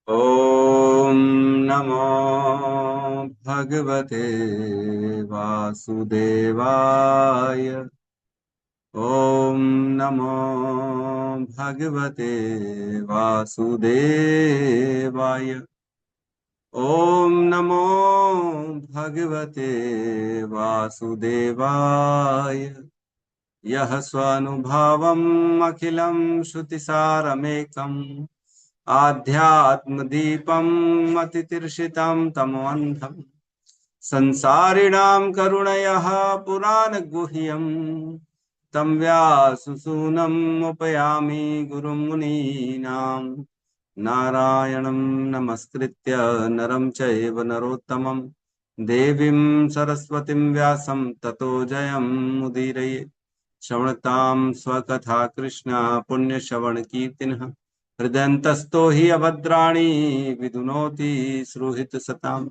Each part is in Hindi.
ॐ नमो भगवते वासुदेवाय। ॐ नमो भगवते वासुदेवाय। ॐ नमो भगवते वासुदेवाय। यः स्वानुभावम् अखिलं श्रुतिसारमेकम् आध्यात्मदीपम् अतितीर्षितं तमोऽन्धम् संसारिणां करुणयः पुराणगुह्यम् तं व्याससूनम् उपयामि गुरुं मुनीनां। नारायणं नमस्कृत्य नरं चैव नरोत्तमं देवीं सरस्वतीं व्यासं ततो जयमुदीरये। श्रवणतां स्वकथा कृष्ण पुण्यश्रवणकीर्तिनः हृदयन्तस्थो हि अभद्राणि विधुनोति श्रुहित सताम्।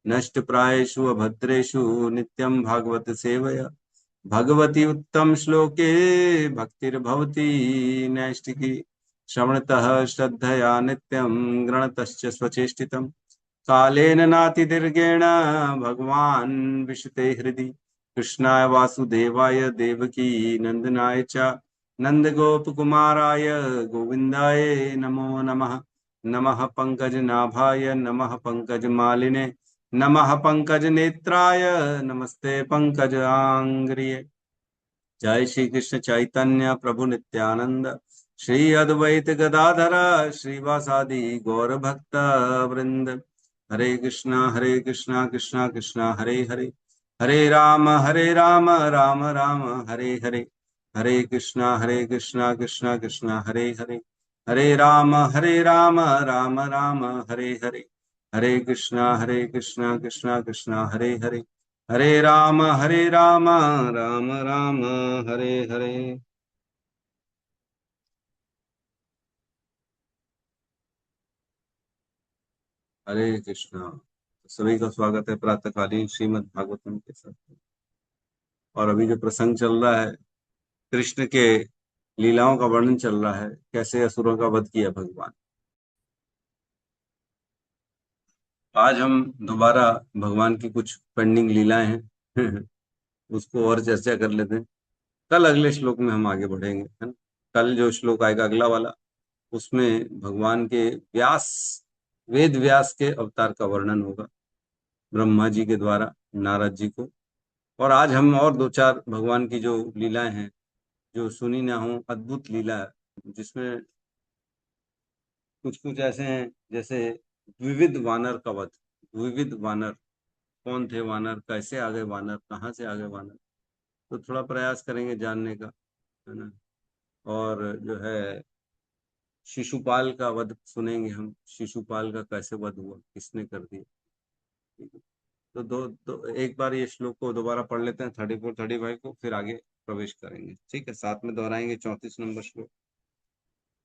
नष्टप्रायेषु अभद्रेषु नित्यं भागवत सेवया भगवती उत्तम श्लोके भक्तिर्भवति नैष्टिकी। श्रवणतः श्रद्धया नित्यं गृणतश्च स्वचेष्टितम् कालेन नातिदीर्घेण भगवान् विशते हृदि। कृष्णाय वासुदेवाय देवकी नंदनाय च नंदगोपकुमाराय गोविन्दाय नमो नमः। नमः पंकजनाभाय नमः पंकजमालिने नमः पंकजनेत्राय नमस्ते पंकजांग्रिये। जय श्री कृष्ण चैतन्य प्रभु नित्यानंद श्री अद्वैत गदाधर श्रीवासादि गौर भक्त वृंद। हरे कृष्णा कृष्णा कृष्णा हरे हरे हरे राम राम राम हरे हरे। हरे कृष्णा कृष्णा कृष्णा हरे हरे हरे राम राम राम हरे हरे। हरे कृष्णा कृष्णा कृष्णा हरे हरे हरे राम राम राम हरे हरे। हरे कृष्णा। सभी का स्वागत है प्रातःकालीन श्रीमद् भागवतम के साथ। और अभी जो प्रसंग चल रहा है कृष्ण के लीलाओं का वर्णन चल रहा है, कैसे असुरों का वध किया भगवान। आज हम दोबारा भगवान की कुछ पेंडिंग लीलाएं हैं उसको और चर्चा कर लेते हैं। कल अगले श्लोक में हम आगे बढ़ेंगे, है ना। कल जो श्लोक आएगा अगला वाला, उसमें भगवान के व्यास, वेद व्यास के अवतार का वर्णन होगा ब्रह्मा जी के द्वारा नारद जी को। और आज हम और दो चार भगवान की जो लीलाएं हैं जो सुनी ना हो, अद्भुत लीला है, जिसमें कुछ कुछ ऐसे हैं जैसे विविध वानर का वध। विविध वानर कौन थे, वानर कैसे आ गए, वानर कहाँ से आ गए वानर, तो थोड़ा प्रयास करेंगे जानने का, है ना। और जो है शिशुपाल का वध सुनेंगे हम, शिशुपाल का कैसे वध हुआ, किसने कर दिया। ठीक है। तो एक बार ये श्लोक को दोबारा पढ़ लेते हैं, 34 35 को, फिर आगे प्रवेश करेंगे। ठीक है, साथ में दोहराएंगे 34 नंबर श्लोक।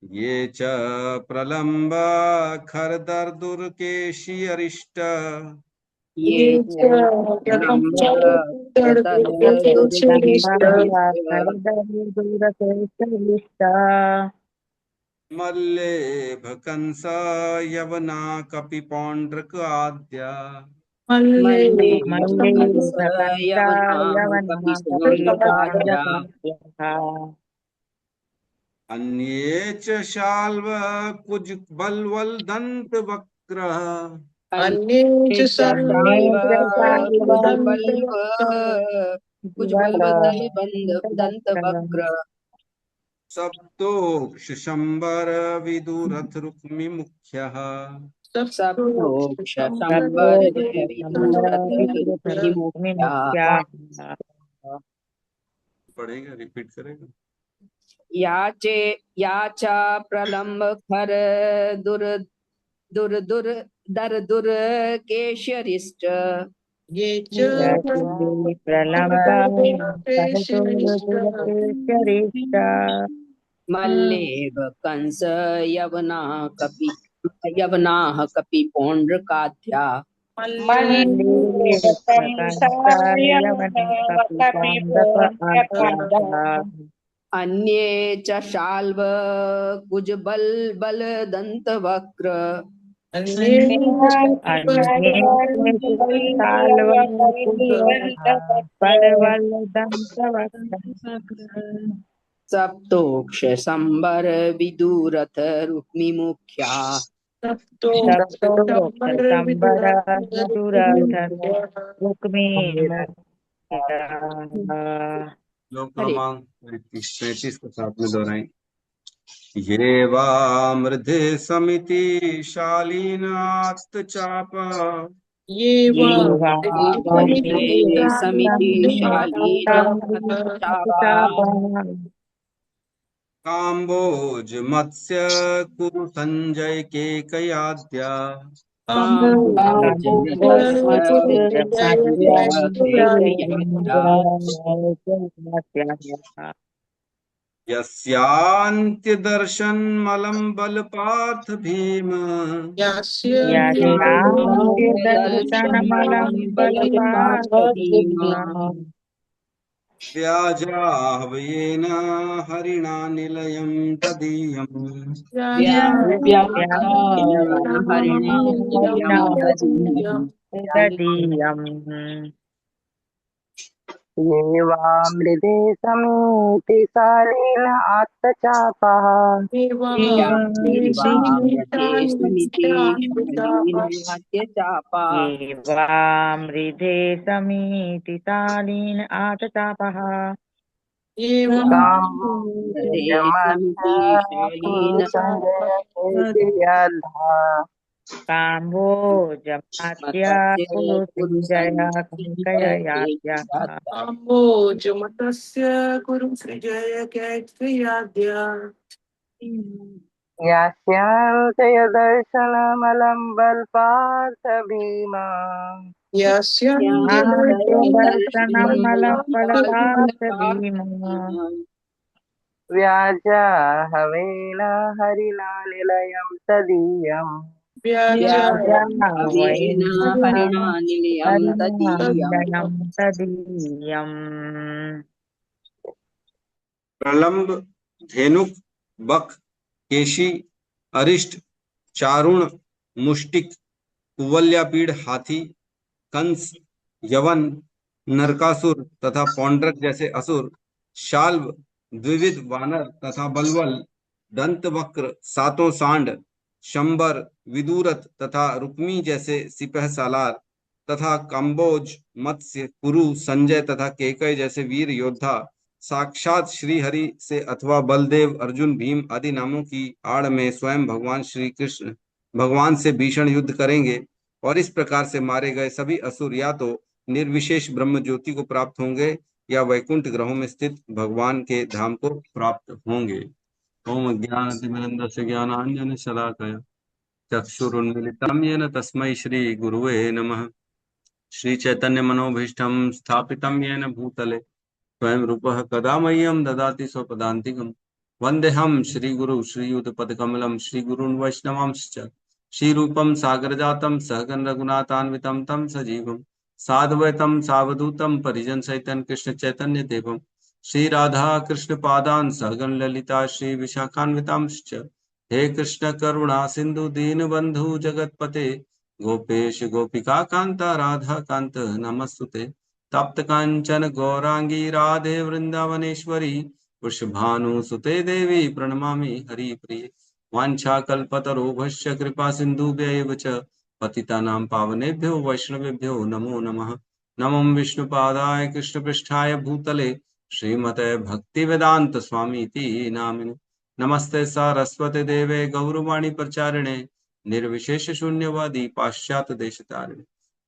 ये च प्रलम्ब खरदर्दुर्केशी अरिष्ट ये च प्रलम्ब खरदर्दुर्केशरिष्ट मल्लेभ कंस यवना कपि पौंड्रक आद्या अन्ये च शाल्व कुज बलवल दंत वक्र सप्तोक्ष शंबर विदुरथ रुक्मि मुख्यः। पढ़ेगा, रिपीट करेगा। याचा प्रलम्ब खर दुर दुर दुर दर दुर केशरिष्ट ये च प्रलम्बरिष्ट मल्लेभ कंस यवनाः कपि पौंड्रकाध्या अन्ये च शाल्व कुज बल बल दंत वक्र अन्ये सप्तोक्ष संबर विदुरथ रुक्मि मुख्या श्लोक हरे क्रमांक 35 के साथ में दोहराएं। ये वा मृधे समिति शालीनात् चापा ये ये वा वामृते समिति शालीन चापा काम्बोज मत्स्य कुरु संजय केकयाद्या काम्भोज मत्स्य संजय केकयज्ञा यस्यान्त्यदर्शनमलं बलपार्थ भीम दर्शनमलं बलपार्थभीमा व्याजाह्वयेन हरिणा निलयं तदीयम् व्याख्यान हरिणानिलयं तदीयम् ये वा मृदे समीति सालेन आत्तचापः व्यामृते समिति शालीनाद्य चापा मृधे समीति शालीन आतचापः काम्भोजे समिति कुरु शालीन संजय केकयाद्धा काम्भोजमात्या मत्स्य कुरु कुरु संजय कैकयाद्यः काम्बोजमतस्य गुरु सृजय कैक्रियाद्या यास्यान्त्य दर्शनमलं बलपार्थ भीमा व्याजाहवेन हरिणा निलयं तदीयम् व्याजेन हरिणानिलयं तदीयम् प्रलंब, धेनुक, बक, केशी, अरिष्ट, चारुण, मुष्टिक, कुवल्यापीड़ हाथी, कंस, यवन, नरकासुर तथा पौंड्रक जैसे असुर, शाल्व, द्विविध वानर तथा बलवल, दंतवक्र, सातों सांड, शंबर, विदुरथ तथा रुक्मी जैसे सिपह सालार तथा कंबोज, मत्स्य, कुरु, संजय तथा केकय जैसे वीर योद्धा साक्षात श्री हरि से अथवा बलदेव, अर्जुन, भीम आदि नामों की आड़ में स्वयं भगवान श्री कृष्ण भगवान से भीषण युद्ध करेंगे और इस प्रकार से मारे गए सभी असुर या तो निर्विशेष ब्रह्म ज्योति को प्राप्त होंगे या वैकुंठ ग्रहों में स्थित भगवान के धाम को प्राप्त होंगे। ओम अज्ञानतिमिरन्धस्य ज्ञानाञ्जन शलाकया चक्षुरुन्मिलितं येन तस्मै श्री गुरुवे नमः। श्री चैतन्य मनोभीष्टं स्थापितं येन भूतले स्वयं रूपः कदा मह्यं ददाति स्वपदान्तिकम्। वन्देऽहं श्रीगुरु श्रीयुतपदकमलं श्रीगुरून् वैष्णवांश्च श्रीरूपं सागरजातं सहगण रघुनाथान्वितं तं सजीवं साद्वैतं सावधूतं परिजन सहितं कृष्ण चैतन्य देवं श्री राधा कृष्ण पादान् सहगण ललिता श्री विशाखान्वितांश्च। हे कृष्ण करुणा सिंधु दीनबंधु जगतपते गोपेश गोपिका कांता राधा कांत नमस्तुते। तप्त कांचन गौरांगी राधे वृंदावनेश्वरी वृषभानुसुते देवी प्रणमामि हरिप्रिये। वाञ्छाकल्पतरुभ्यश्च कृपा सिन्धुभ्यैव च पतितानां पावनेभ्यो वैष्णवेभ्यो नमो नमः। नमो विष्णुपादाय कृष्णपृष्ठाय भूतले श्रीमते भक्तिवेदांत स्वामी इति नामिने। नमस्ते सारस्वते देवे गौरवाणी प्रचारिणे निर्विशेष शून्यवादी पाश्चात्य देशतारिणे।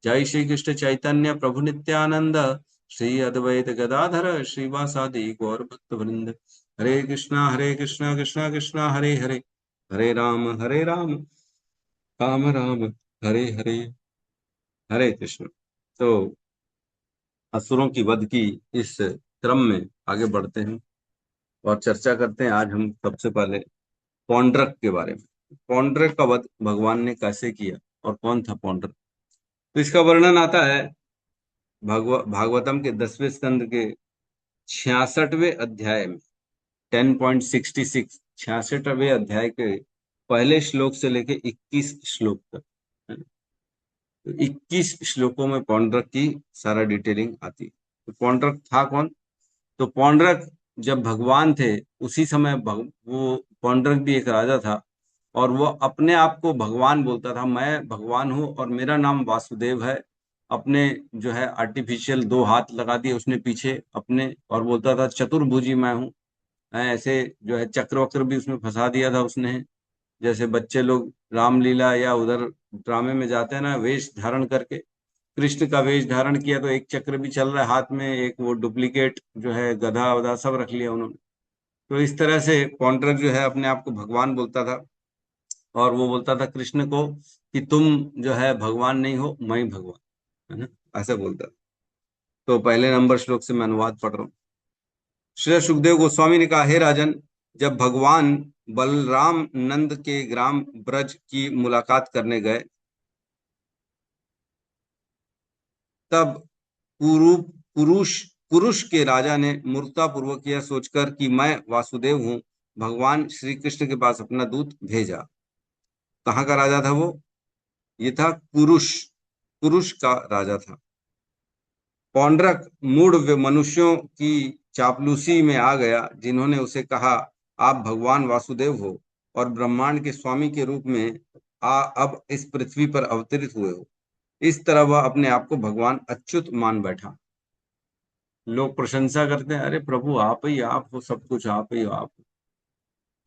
जय श्री कृष्ण चैतन्य प्रभु नित्यानंद श्री अद्वैत गदाधर श्रीवासादि गौर भक्त वृंद। हरे कृष्णा कृष्णा कृष्णा हरे हरे, हरे राम राम राम हरे हरे, हरे कृष्ण। तो असुरों की वध की इस क्रम में आगे बढ़ते हैं और चर्चा करते हैं। आज हम सबसे पहले पौंड्रक के बारे में। पौंड्रक का वध भगवान ने कैसे किया और कौन था पौंड्रक, तो इसका वर्णन आता है भागवतम के 10वें स्कंद के 66वें अध्याय में 10.66 66वें अध्याय के पहले श्लोक से लेके 21 श्लोक तक, है ना? तो 21 श्लोकों में पौंड्रक की सारा डिटेलिंग आती है। तो पौंड्रक था कौन? तो पौंड्रक जब भगवान थे उसी समय वो पौंड्रक भी एक राजा था, और वो अपने आप को भगवान बोलता था, मैं भगवान हूँ और मेरा नाम वासुदेव है। अपने जो है आर्टिफिशियल 2 हाथ लगा दिए उसने पीछे अपने, और बोलता था चतुर्भुजी मैं हूँ। ऐसे जो है चक्र वक्र भी उसमें फंसा दिया था उसने। जैसे बच्चे लोग रामलीला या उधर ड्रामे में जाते हैं ना, वेश धारण करके, कृष्ण का वेश धारण किया तो एक चक्र भी चल रहा है हाथ में, एक वो डुप्लीकेट जो है गधा वधा सब रख लिया उन्होंने। तो इस तरह से पौंड्रक जो है अपने आप को भगवान बोलता था, और वो बोलता था कृष्ण को कि तुम जो है भगवान नहीं हो, मैं ही भगवान, है ना, ऐसा बोलता था। तो पहले नंबर श्लोक से मैं अनुवाद पढ़ रहा हूँ। श्री सुखदेव गोस्वामी ने कहा, हे राजन, जब भगवान बलराम नंद के ग्राम ब्रज की मुलाकात करने गए, तब कुरु पुरुष पुरुष के राजा ने मूर्खता पूर्वक यह सोचकर कि मैं वासुदेव हूँ, भगवान श्री कृष्ण के पास अपना दूत भेजा। कहाँ का राजा था वो? ये था कुरुष, कुरुष का राजा था। पौंड्रक मूढ़ मनुष्यों की चापलूसी में आ गया, जिन्होंने उसे कहा, आप भगवान वासुदेव हो और ब्रह्मांड के स्वामी के रूप में अब इस पृथ्वी पर अवतरित हुए हो। इस तरह वह अपने आप को भगवान अच्युत मान बैठा। लोग प्रशंसा करते हैं, अरे प्रभु आप ही आप हो, सब कुछ आप ही हो, आप।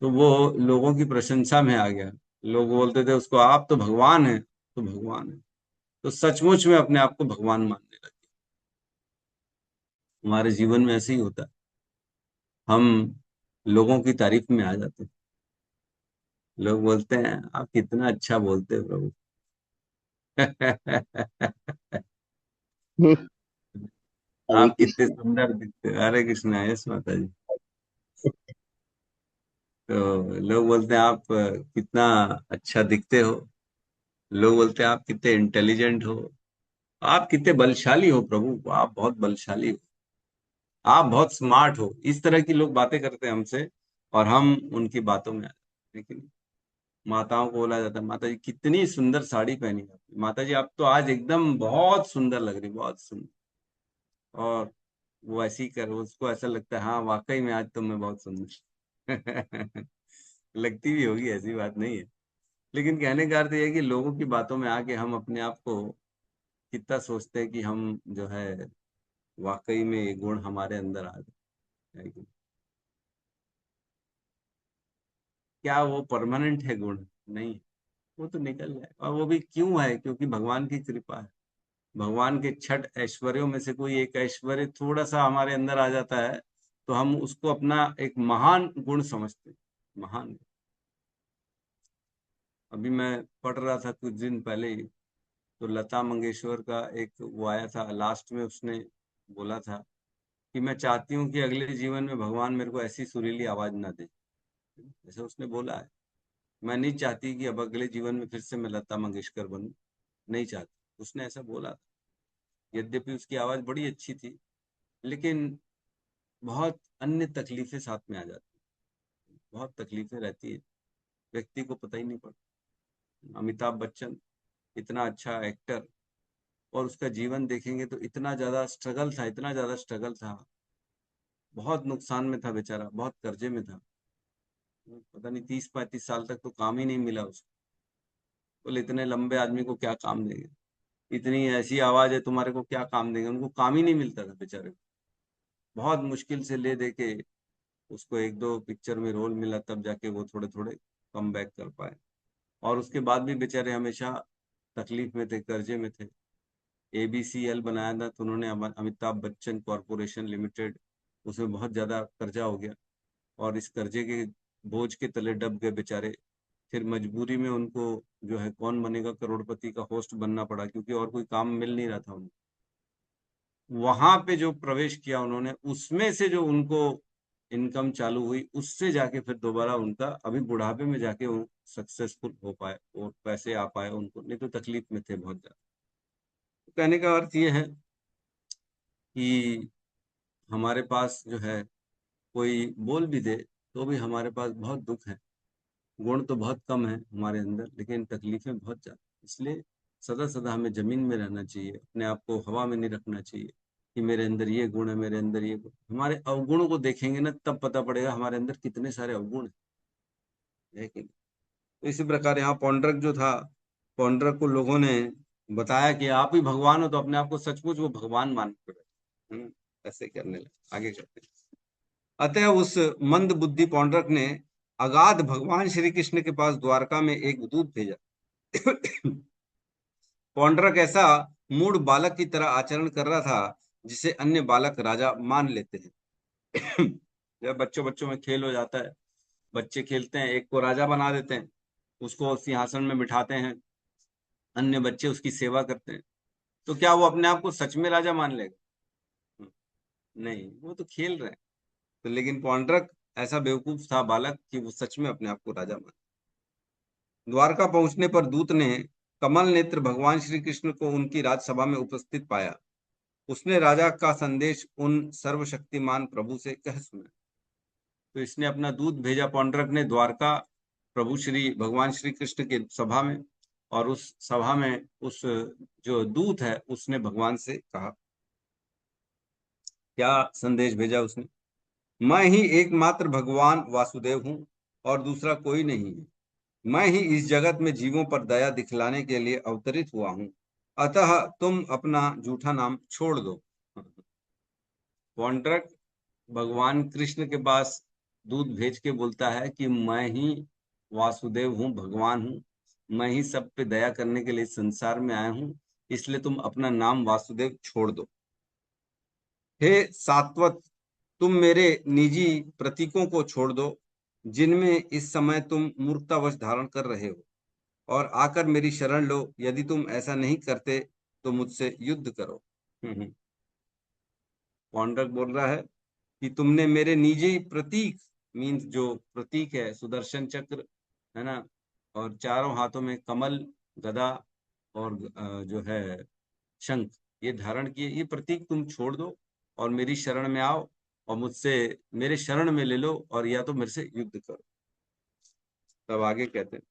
तो वो लोगों की प्रशंसा में आ गया। लोग बोलते थे उसको, आप तो भगवान है, तो भगवान है। तो सचमुच में अपने आप को भगवान मानने लगे। हमारे जीवन में ऐसे ही होता है, हम लोगों की तारीफ में आ जाते हैं। लोग बोलते हैं आप कितना अच्छा बोलते हो प्रभु। हरे आप कितने कृष्ण। सुंदर दिखते हो। हरे कृष्णा, यस माता जी। तो लोग बोलते हैं आप कितना अच्छा दिखते हो। लोग बोलते हैं आप कितने इंटेलिजेंट हो। आप कितने बलशाली हो प्रभु, आप बहुत बलशाली हो, आप बहुत स्मार्ट हो। इस तरह की लोग बातें करते हैं हमसे, और हम उनकी बातों में आ जाते हैं। लेकिन माताओं को बोला जाता है, माता जी कितनी सुंदर साड़ी पहनी है आपने। माता जी आप तो आज एकदम बहुत सुंदर लग रही, बहुत सुंदर। और वो ऐसे ही कर, उसको ऐसा लगता है हाँ वाकई में आज तो मैं बहुत सुंदर। लगती भी होगी, ऐसी बात नहीं है। लेकिन कहने का अर्थ यह है कि लोगों की बातों में आके हम अपने आप को कितना सोचते हैं कि हम जो है वाकई में ये गुण हमारे अंदर आ जाए, है कि नहीं? क्या वो परमानेंट है गुण? नहीं, वो तो निकल जाए। और वो भी क्यों है? क्योंकि भगवान की कृपा है। भगवान के 6 ऐश्वर्यों में से कोई एक ऐश्वर्य थोड़ा सा हमारे अंदर आ जाता है, तो हम उसको अपना एक महान गुण समझते हैं। महान। अभी मैं पढ़ रहा था कुछ दिन पहले ही, तो लता मंगेशकर का एक वो आया था, लास्ट में उसने बोला था कि मैं चाहती हूँ कि अगले जीवन में भगवान मेरे को ऐसी सुरीली आवाज ना दे। ऐसा उसने बोला है। मैं नहीं चाहती कि अब अगले जीवन में फिर से मैं लता मंगेशकर बनूं, नहीं चाहती। उसने ऐसा बोला था। यद्यपि उसकी आवाज बड़ी अच्छी थी, लेकिन बहुत अन्य तकलीफें साथ में आ जाती हैं, बहुत तकलीफें रहती है, व्यक्ति को पता ही नहीं पड़ता। अमिताभ बच्चन इतना अच्छा एक्टर, और उसका जीवन देखेंगे तो इतना ज्यादा स्ट्रगल था, इतना ज्यादा स्ट्रगल था। बहुत नुकसान में था बेचारा, बहुत कर्जे में था। पता नहीं 30-35 साल तक तो काम ही नहीं मिला उसको। बोले इतने लंबे आदमी को क्या काम देंगे, इतनी ऐसी आवाज है तुम्हारे को क्या काम देंगे। उनको काम ही नहीं मिलता था बेचारे को। बहुत मुश्किल से ले दे के उसको 1-2 पिक्चर में रोल मिला, तब जाके वो थोड़े थोड़े कम बैक कर पाए। और उसके बाद भी बेचारे हमेशा तकलीफ में थे, कर्जे में थे। ABCL बनाया था तो उन्होंने अमिताभ बच्चन कॉरपोरेशन लिमिटेड, उसमें बहुत ज्यादा कर्जा हो गया, और इस कर्जे के बोझ के तले दब गए बेचारे। फिर मजबूरी में उनको जो है कौन बनेगा करोड़पति का होस्ट बनना पड़ा, क्योंकि और कोई काम मिल नहीं रहा था उनको। वहां पे जो प्रवेश किया उन्होंने, उसमें से जो उनको इनकम चालू हुई, उससे जाके फिर दोबारा उनका अभी बुढ़ापे में जाके वो सक्सेसफुल हो पाए और पैसे आ पाए उनको, नहीं तो तकलीफ में थे बहुत ज्यादा। तो कहने का अर्थ ये है कि हमारे पास जो है कोई बोल भी दे तो भी हमारे पास बहुत दुख है। गुण तो बहुत कम है हमारे अंदर, लेकिन तकलीफें बहुत ज्यादा। इसलिए सदा सदा हमें जमीन में रहना चाहिए, अपने आप को हवा में नहीं रखना चाहिए कि मेरे अंदर ये गुण है, मेरे अंदर ये गुण। हमारे अवगुणों को देखेंगे ना, तब पता पड़ेगा हमारे अंदर कितने सारे अवगुण है कि नहीं। तो इसी प्रकार यहाँ पौंड्रक जो था, पौंड्रक को लोगों ने बताया कि आप ही भगवान हो, तो अपने आप को सचमुच वो भगवान मान पड़े, ऐसे करने लगे। आगे करते हैं। अतः उस मंद बुद्धि पौंड्रक ने अगाध भगवान श्री कृष्ण के पास द्वारका में एक दूत भेजा। पौंड्रक ऐसा मूढ़ बालक की तरह आचरण कर रहा था जिसे अन्य बालक राजा मान लेते हैं। जब बच्चों बच्चों में खेल हो जाता है, बच्चे खेलते हैं, एक को राजा बना देते हैं, उसको सिंहासन में बिठाते हैं, अन्य बच्चे उसकी सेवा करते हैं, तो क्या वो अपने आप को सच में राजा मान लेगा? नहीं, वो तो खेल रहे हैं। तो लेकिन पौंड्रक ऐसा बेवकूफ था बालक कि वो सच में अपने आप को राजा मान। द्वारका पहुंचने पर दूत ने कमल नेत्र भगवान श्री कृष्ण को उनकी राजसभा में उपस्थित पाया। उसने राजा का संदेश उन सर्वशक्तिमान प्रभु से कह सुना। तो इसने अपना दूत भेजा, पौंड्रक ने, द्वारका प्रभु श्री भगवान श्री कृष्ण के सभा में, और उस सभा में उस जो दूत है उसने भगवान से कहा, क्या संदेश भेजा उसने? मैं ही एकमात्र भगवान वासुदेव हूं और दूसरा कोई नहीं है। मैं ही इस जगत में जीवों पर दया दिखलाने के लिए अवतरित हुआ हूं, अतः तुम अपना झूठा नाम छोड़ दो। पौंड्रक भगवान कृष्ण के पास दूत भेज के बोलता है कि मैं ही वासुदेव हूँ, भगवान हूँ, मैं ही सब पे दया करने के लिए संसार में आया हूँ, इसलिए तुम अपना नाम वासुदेव छोड़ दो। हे सात्वत, तुम मेरे निजी प्रतीकों को छोड़ दो जिनमें इस समय तुम मूर्खतावश धारण कर रहे हो, और आकर मेरी शरण लो। यदि तुम ऐसा नहीं करते तो मुझसे युद्ध करो। पौंड्रक बोल रहा है कि तुमने मेरे निजी प्रतीक, मीन्स जो प्रतीक है सुदर्शन चक्र है ना, और चारों हाथों में कमल, गदा और जो है शंख, ये धारण किए, ये प्रतीक तुम छोड़ दो और मेरी शरण में आओ और मुझसे मेरे शरण में ले लो, और या तो मेरे से युद्ध करो। तब आगे कहते हैं,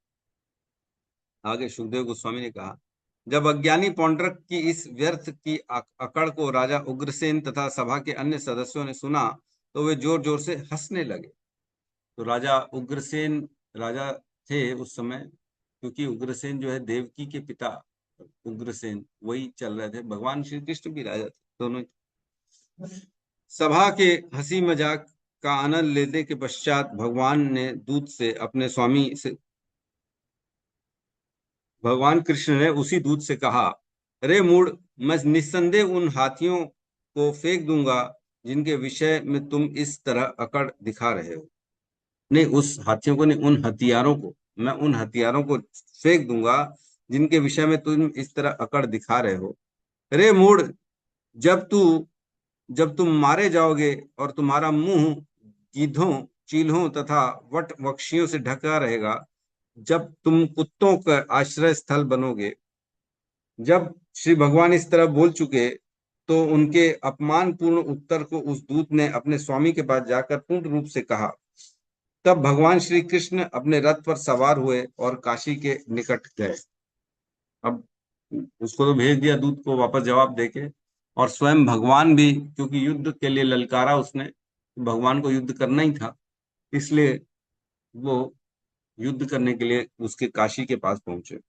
आगे सुखदेव गोस्वामी ने कहा, जब अज्ञानी पौंड्रक की इस व्यर्थ की अकड़ को राजा उग्रसेन तथा सभा के अन्य सदस्यों ने सुना तो वे जोर जोर से हंसने लगे। तो राजा उग्रसेन राजा थे उस समय, क्योंकि उग्रसेन जो है देवकी के पिता उग्रसेन, वही चल रहे थे। भगवान श्री कृष्ण भी राजा थे, दोनों। सभा के हंसी मजाक का आनंद लेने के पश्चात भगवान ने दूत से अपने स्वामी से भगवान कृष्ण ने उसी दूत से कहा, रे मूढ़, मैं निस्संदेह उन हाथियों को फेंक दूंगा जिनके विषय में तुम इस तरह अकड़ दिखा रहे हो। नहीं, उस हाथियों को नहीं, उन हथियारों को, मैं उन हथियारों को फेंक दूंगा जिनके विषय में तुम इस तरह अकड़ दिखा रहे हो। रे मूढ़, जब तुम मारे जाओगे और तुम्हारा मुंह गीधों, चील्हों तथा वट वक्षियों से ढका रहेगा, जब तुम कुत्तों का आश्रय स्थल बनोगे, जब श्री भगवान इस तरह बोल चुके तो उनके अपमानपूर्ण उत्तर को उस दूत ने अपने स्वामी के पास जाकर पूर्ण रूप से कहा। तब भगवान श्री कृष्ण अपने रथ पर सवार हुए और काशी के निकट गए। अब उसको तो भेज दिया दूत को वापस जवाब देके, और स्वयं भगवान भी, क्योंकि युद्ध के लिए ललकारा उसने, भगवान को युद्ध करना ही था, इसलिए वो युद्ध करने के लिए उसके काशी के पास पहुंचे।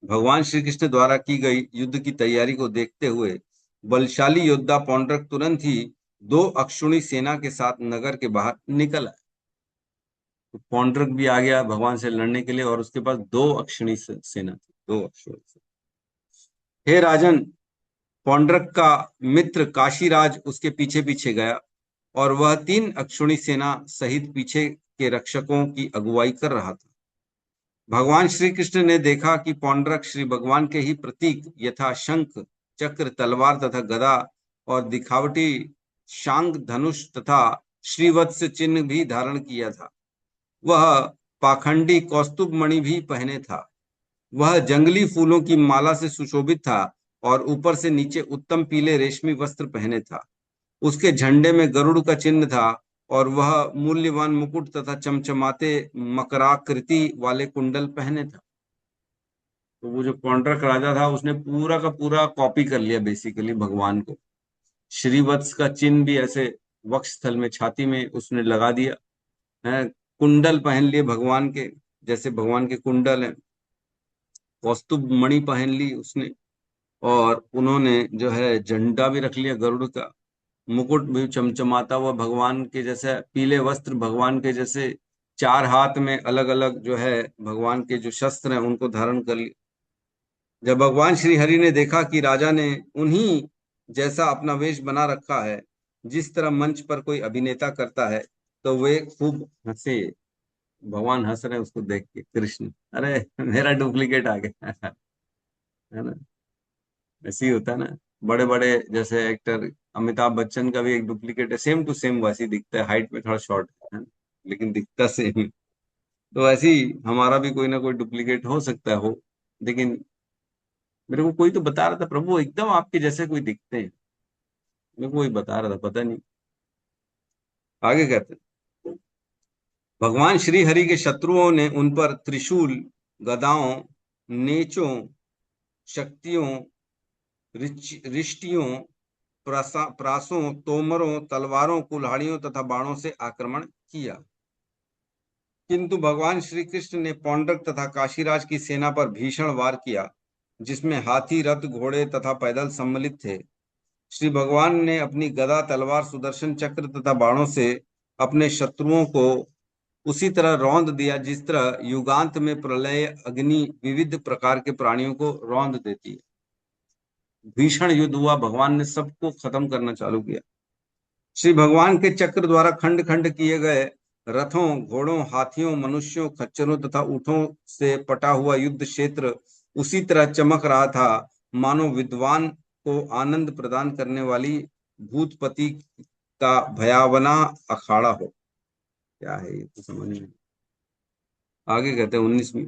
भगवान श्री कृष्ण द्वारा की गई युद्ध की तैयारी को देखते हुए बलशाली योद्धा पौंड्रक तुरंत ही 2 अक्षुणी सेना के साथ नगर के बाहर निकल आए। तो पौंड्रक भी आ गया भगवान से लड़ने के लिए, और उसके पास 2 अक्षुणी सेना थी, 2 अक्षुणी सेना। हे राजन, पौंड्रक का मित्र काशीराज उसके पीछे पीछे गया, और वह 3 अक्षुणी सेना सहित पीछे के रक्षकों की अगुवाई कर रहा था। भगवान श्री कृष्ण ने देखा कि पौंड्रक श्री भगवान के ही प्रतीक यथा शंख, चक्र, तलवार तथा गदा और दिखावटी शांग धनुष तथा श्रीवत्स चिन्ह भी धारण किया था। वह पाखंडी कौस्तुभ मणि भी पहने था। वह जंगली फूलों की माला से सुशोभित था और ऊपर से नीचे उत्तम पीले रेशमी वस्त्र पहने था। उसके झंडे में गरुड़ का चिन्ह था और वह मूल्यवान मुकुट तथा चमचमाते मकराकृति वाले कुंडल पहने था। तो वो जो पौंड्रक राजा था उसने पूरा का पूरा कॉपी कर लिया बेसिकली भगवान को। श्रीवत्स का चिन्ह भी ऐसे वक्ष स्थल में, छाती में उसने लगा दिया है। कुंडल पहन लिए भगवान के, जैसे भगवान के कुंडल हैं। कौस्तुभ मणि पहन ली उसने, और उन्होंने जो है झंडा भी रख लिया गरुड़ का। मुकुट भी चमचमाता हुआ भगवान के जैसे, पीले वस्त्र भगवान के जैसे, चार हाथ में अलग अलग जो है भगवान के जो शस्त्र हैं उनको धारण कर लिया। जब भगवान श्री हरि ने देखा कि राजा ने उन्हीं जैसा अपना वेश बना रखा है जिस तरह मंच पर कोई अभिनेता करता है, तो वे खूब हंसे। भगवान हंस रहे हैं उसको देख के, कृष्ण, अरे मेरा डुप्लीकेट आ गया है ना। ऐसे ही होता है ना, बड़े बड़े जैसे एक्टर अमिताभ बच्चन का भी एक डुप्लीकेट है, सेम टू सेम वैसे ही दिखता है, हाइट में थोड़ा शॉर्ट है ना, लेकिन दिखता सेम। तो ऐसे ही हमारा भी कोई ना कोई डुप्लीकेट हो सकता है हो। लेकिन मेरे को कोई तो बता रहा था, प्रभु एकदम आपके जैसे कोई दिखते हैं। मेरे को कोई बता रहा था, पता नहीं। आगे कहते हैं, भगवान श्री हरि के शत्रुओं ने उन पर त्रिशूल, गदाओं, नेचों, शक्तियों, रिष्टियों, प्रासों, तोमरों, तलवारों, कुल्हाड़ियों तथा बाणों से आक्रमण किया। किंतु भगवान श्री कृष्ण ने पौंड्रक तथा काशीराज की सेना पर भीषण वार किया, जिसमें हाथी, रथ, घोड़े तथा पैदल सम्मिलित थे। श्री भगवान ने अपनी गदा, तलवार, सुदर्शन चक्र तथा बाणों से अपने शत्रुओं को उसी तरह रौंद दिया जिस तरह युगांत में प्रलय अग्नि विविध प्रकार के प्राणियों को रौंद देती है। भीषण युद्ध हुआ, भगवान ने सबको खत्म करना चालू किया। श्री भगवान के चक्र द्वारा खंड खंड किए गए रथों, घोड़ों, हाथियों, मनुष्यों, खच्चरों तथा ऊंटों से पटा हुआ युद्ध क्षेत्र उसी तरह चमक रहा था मानो विद्वान को आनंद प्रदान करने वाली भूतपति का भयावना अखाड़ा हो। क्या है ये तो समझ में। आगे कहते हैं 19वीं।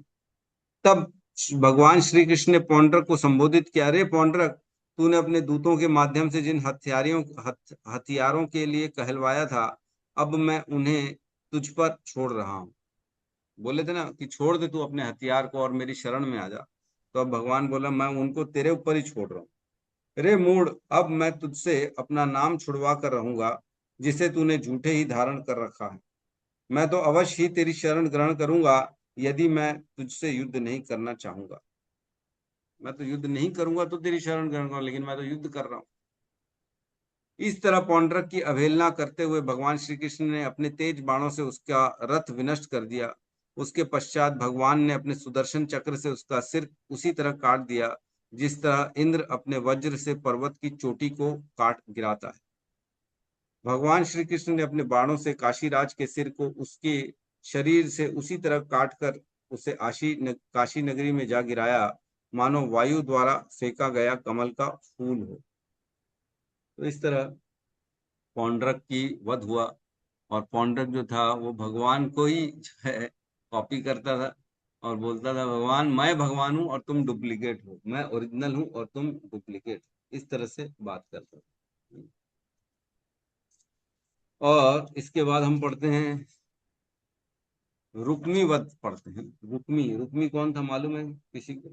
तब भगवान श्री कृष्ण ने पौंड्रक को संबोधित किया, अरे पौंड्रक, तूने अपने दूतों के माध्यम से जिन हथियारों के लिए कहलवाया था, अब मैं उन्हें तुझ पर छोड़ रहा हूँ। बोले थे ना कि छोड़ दे तू अपने हथियार को और मेरी शरण में आ जा, तो अब भगवान बोला मैं उनको तेरे ऊपर ही छोड़ रहा हूँ। रे मूढ़, अब मैं तुझसे अपना नाम छुड़वा कर रहूंगा जिसे तूने झूठे ही धारण कर रखा है। मैं तो अवश्य ही तेरी शरण ग्रहण करूंगा यदि मैं तुझसे युद्ध नहीं करना चाहूंगा। मैं तो युद्ध नहीं करूंगा तो तेरी शरण ग्रहण करूंगा, लेकिन मैं तो युद्ध कर रहा हूं। इस तरह पौंड्रक की अवहेलना करते हुए भगवान श्री कृष्ण ने अपने तेज बाणों से उसका रथ विनष्ट कर दिया। उसके पश्चात भगवान ने अपने सुदर्शन चक्र से उसका सिर उसी तरह काट दिया जिस तरह इंद्र अपने वज्र से पर्वत की चोटी को काट गिराता है। भगवान श्री कृष्ण ने अपने बाणों से काशीराज के सिर को उसके शरीर से उसी तरह काट कर उसे काशी नगरी में जा गिराया मानो वायु द्वारा फेंका गया कमल का फूल हो। तो इस तरह पौंड्रक की वध हुआ। और पौंड्रक जो था वो भगवान को ही जो है कॉपी करता था और बोलता था भगवान, मैं भगवान हूं और तुम डुप्लीकेट हो, मैं ओरिजिनल हूं और तुम डुप्लीकेट। इस तरह से बात करता था। और इसके बाद हम पढ़ते हैं रुक्मी वध पढ़ते हैं। रुक्मी, रुक्मी कौन था मालूम है किसी को?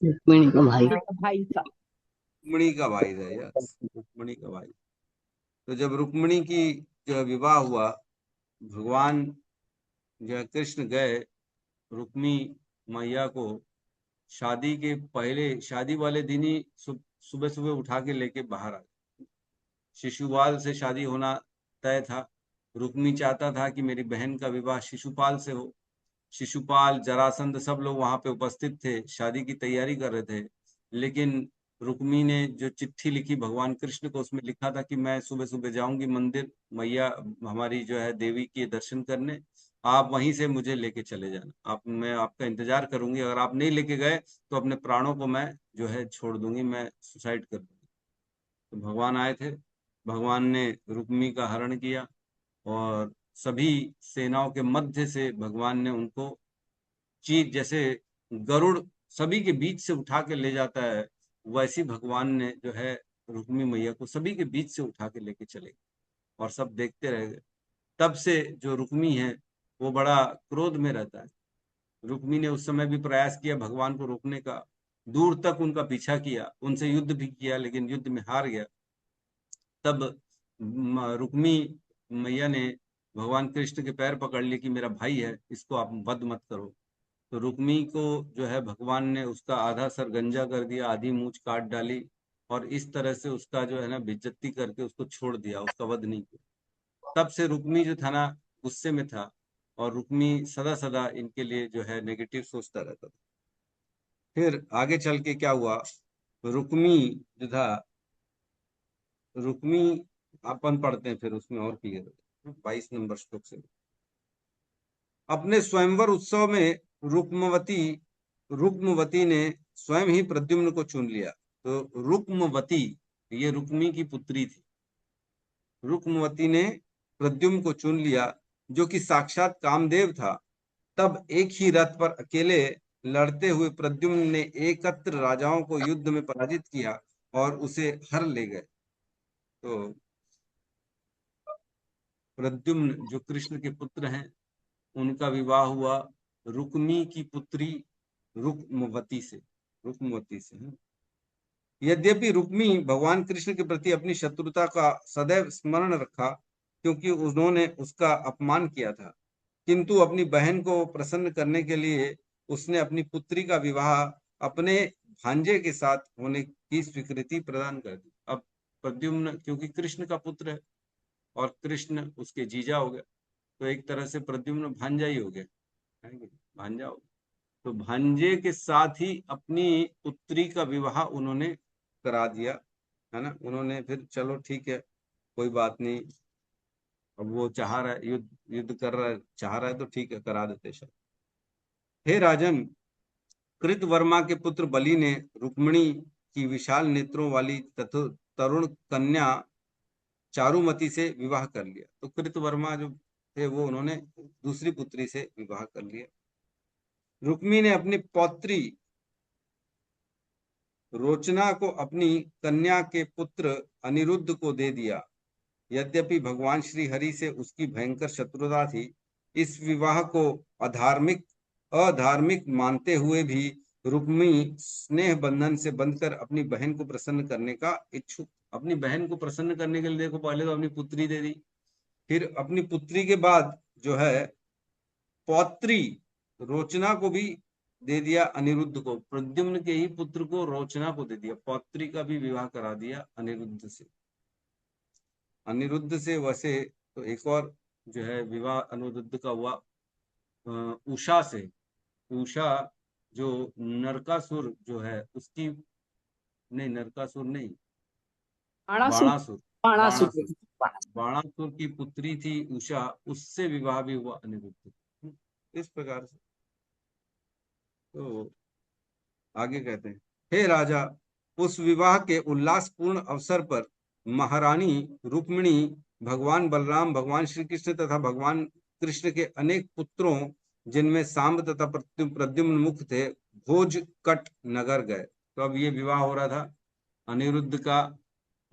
रुक्मिणी का भाई। भाई था। रुक्मिणी का भाई था, यस, रुक्मिणी का भाई। तो जब रुक्मिणी की जो है विवाह हुआ, भगवान जो है कृष्ण गए रुक्मी मैया को शादी के पहले, शादी वाले दिन ही सुबह सुबह उठा के लेके बाहर आ गए। शिशुपाल से शादी होना तय था। रुक्मी चाहता था कि मेरी बहन का विवाह शिशुपाल से हो। शिशुपाल, जरासंध सब लोग वहां पे उपस्थित थे, शादी की तैयारी कर रहे थे। लेकिन रुक्मी ने जो चिट्ठी लिखी भगवान कृष्ण को, उसमें लिखा था कि मैं सुबह सुबह जाऊंगी मंदिर मैया हमारी जो है देवी के दर्शन करने, आप वहीं से मुझे लेके चले जाना। मैं आपका इंतजार करूंगी, अगर आप नहीं लेके गए तो अपने प्राणों को मैं जो है छोड़ दूंगी, मैं सुसाइड कर दूंगी। तो भगवान आए थे, भगवान ने रुक्मी का हरण किया और सभी सेनाओं के मध्य से भगवान ने उनको चीज, जैसे गरुड़ सभी के बीच से उठा के ले जाता है, वैसी भगवान ने जो है रुक्मी मैया को सभी के बीच से उठा के लेके चले गए। और सब देखते रह गए। तब से जो रुक्मी है वो बड़ा क्रोध में रहता है। रुक्मी ने उस समय भी प्रयास किया भगवान को रोकने का, दूर तक उनका पीछा किया, उनसे युद्ध भी किया, लेकिन युद्ध में हार गया। तब रुक्मी मैया ने भगवान कृष्ण के पैर पकड़ लिए कि मेरा भाई है, इसको आप वध मत करो। तो रुक्मी को जो है भगवान ने उसका आधा सर गंजा कर दिया, आधी मूंछ काट डाली, और इस तरह से उसका जो है ना बेइज्जती करके उसको छोड़ दिया, उसका वध नहीं किया। तब से रुक्मी जो था ना गुस्से में था, और रुक्मी सदा सदा इनके लिए जो है नेगेटिव सोचता रहता था। फिर आगे चल के क्या हुआ, रुक्मी जो था, रुक्मी अपन पढ़ते हैं फिर उसमें और क्लियर हो 22 नंबर श्लोक से। अपने स्वयंवर उत्सव में रुक्मवती रुक्मवती ने स्वयं ही प्रद्युम्न को चुन लिया। तो रुक्मवती ये रुक्मी की पुत्री थी। रुक्मवती ने प्रद्युम्न को चुन लिया जो कि साक्षात कामदेव था। तब एक ही रथ पर अकेले लड़ते हुए प्रद्युम्न ने एकत्र राजाओं को युद्ध में पराजित किया और उसे हर ले गए। तो प्रद्युम्न जो कृष्ण के पुत्र हैं, उनका विवाह हुआ रुक्मी की पुत्री रुक्मवती से। यद्यपि रुक्मी भगवान कृष्ण के प्रति अपनी शत्रुता का सदैव स्मरण रखा, क्योंकि उन्होंने उसका अपमान किया था, किंतु अपनी बहन को प्रसन्न करने के लिए उसने अपनी पुत्री का विवाह अपने भांजे के साथ होने की स्वीकृति प्रदान कर दी। अब प्रद्युम्न क्योंकि कृष्ण का पुत्र है और कृष्ण उसके जीजा हो गए, तो एक तरह से प्रद्युम्न भांजा ही हो गया, भांजा हो गया। तो भांजे के साथ ही अपनी पुत्री का विवाह उन्होंने करा दिया, है ना। उन्होंने फिर चलो ठीक है, कोई बात नहीं, अब वो चाह रहा है, युद्ध युद्ध कर रहा है, चाह रहा है, तो ठीक है, करा देते शायद। हे राजन, कृतवर्मा के पुत्र बलि ने रुक्मिणी की विशाल नेत्रों वाली तरुण कन्या चारुमती से विवाह कर लिया। तो कृतवर्मा जो थे वो उन्होंने दूसरी पुत्री से विवाह कर लिया। रुक्मी ने अपनी पौत्री रोचना को अपनी कन्या के पुत्र अनिरुद्ध को दे दिया। यद्यपि भगवान श्री हरि से उसकी भयंकर शत्रुता थी, इस विवाह को अधार्मिक मानते हुए भी रुक्मी स्नेह बंधन से बंधकर अपनी बहन को प्रसन्न करने का इच्छुक। अपनी बहन को प्रसन्न करने के लिए देखो, पहले तो अपनी पुत्री दे दी, फिर अपनी पुत्री के बाद जो है पौत्री रोचना को भी दे दिया, अनिरुद्ध को, प्रद्युम्न के ही पुत्र को रोचना को दे दिया, पौत्री का भी विवाह करा दिया अनिरुद्ध से। अनिरुद्ध से वैसे तो एक और जो है विवाह अनिरुद्ध का हुआ उषा से। उषा जो नरकासुर जो है उसकी, नहीं नरकासुर नहीं, बाणासुर बाणासुर बाणासुर की पुत्री थी उषा, उससे विवाह भी हुआ अनिरुद्ध। इस प्रकार से। तो आगे कहते हैं, हे राजा, उस विवाह के उल्लासपूर्ण अवसर पर महारानी रुक्मिणी भगवान बलराम, भगवान श्री कृष्ण तथा भगवान कृष्ण के अनेक पुत्रों, जिनमें सांब तथा प्रद्युम्न मुख्य थे, भोजकट नगर गए। तो अब ये विवाह हो रहा था अनिरुद्ध का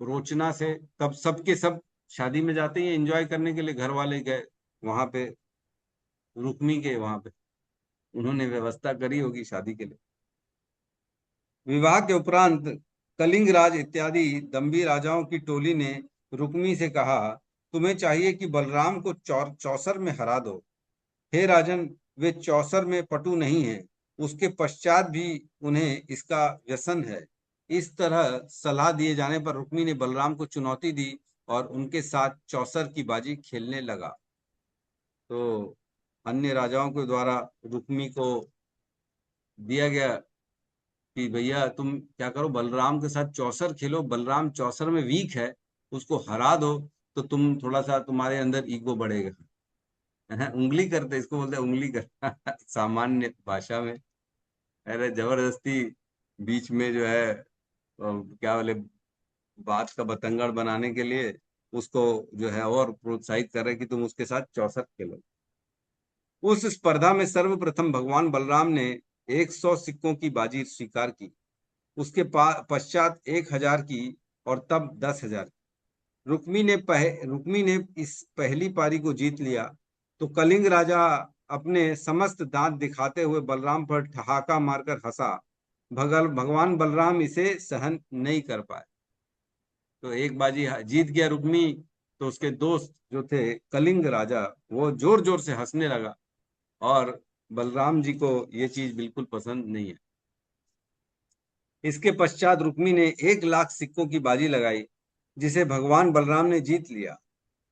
रोचना से। तब सबके सब शादी में जाते ही एंजॉय करने के लिए घर वाले गए वहां पे, रुक्मी के वहां पे उन्होंने व्यवस्था करी होगी शादी के लिए। विवाह के उपरांत कलिंग राज इत्यादि दंभी राजाओं की टोली ने रुक्मी से कहा, तुम्हें चाहिए कि बलराम को चौसर में हरा दो। हे राजन, वे चौसर में पटु नहीं है, उसके पश्चात भी उन्हें इसका व्यसन है। इस तरह सलाह दिए जाने पर रुक्मी ने बलराम को चुनौती दी और उनके साथ चौसर की बाजी खेलने लगा। तो अन्य राजाओं के द्वारा रुक्मी को दिया गया कि भैया तुम क्या करो, बलराम के साथ चौसर खेलो, बलराम चौसर में वीक है, उसको हरा दो, तो तुम थोड़ा सा, तुम्हारे अंदर ईगो बढ़ेगा। उंगली करते, इसको बोलते उंगली कर सामान्य भाषा में। अरे जबरदस्ती बीच में जो है क्या बोले, बात का बतंगड़ बनाने के लिए उसको जो है और प्रोत्साहित कर रहे कि तुम उसके साथ चौसर खेलो। उस स्पर्धा में सर्वप्रथम भगवान बलराम ने 100 सिक्कों की बाजी स्वीकार की, उसके पश्चात 1000 की, और तब 10,000। रुक्मी ने इस पहली पारी को जीत लिया तो कलिंग राजा अपने समस्त दांत दिखाते हुए बलराम पर ठहाका मारकर हंसा। भगवान बलराम इसे सहन नहीं कर पाए। तो एक बाजी जीत गया रुक्मी, तो उसके दोस्त जो थे कलिंग राजा, वो जोर जोर से हंसने लगा और बलराम जी को ये चीज बिल्कुल पसंद नहीं है। इसके पश्चात रुक्मी ने 1 लाख सिक्कों की बाजी लगाई जिसे भगवान बलराम ने जीत लिया।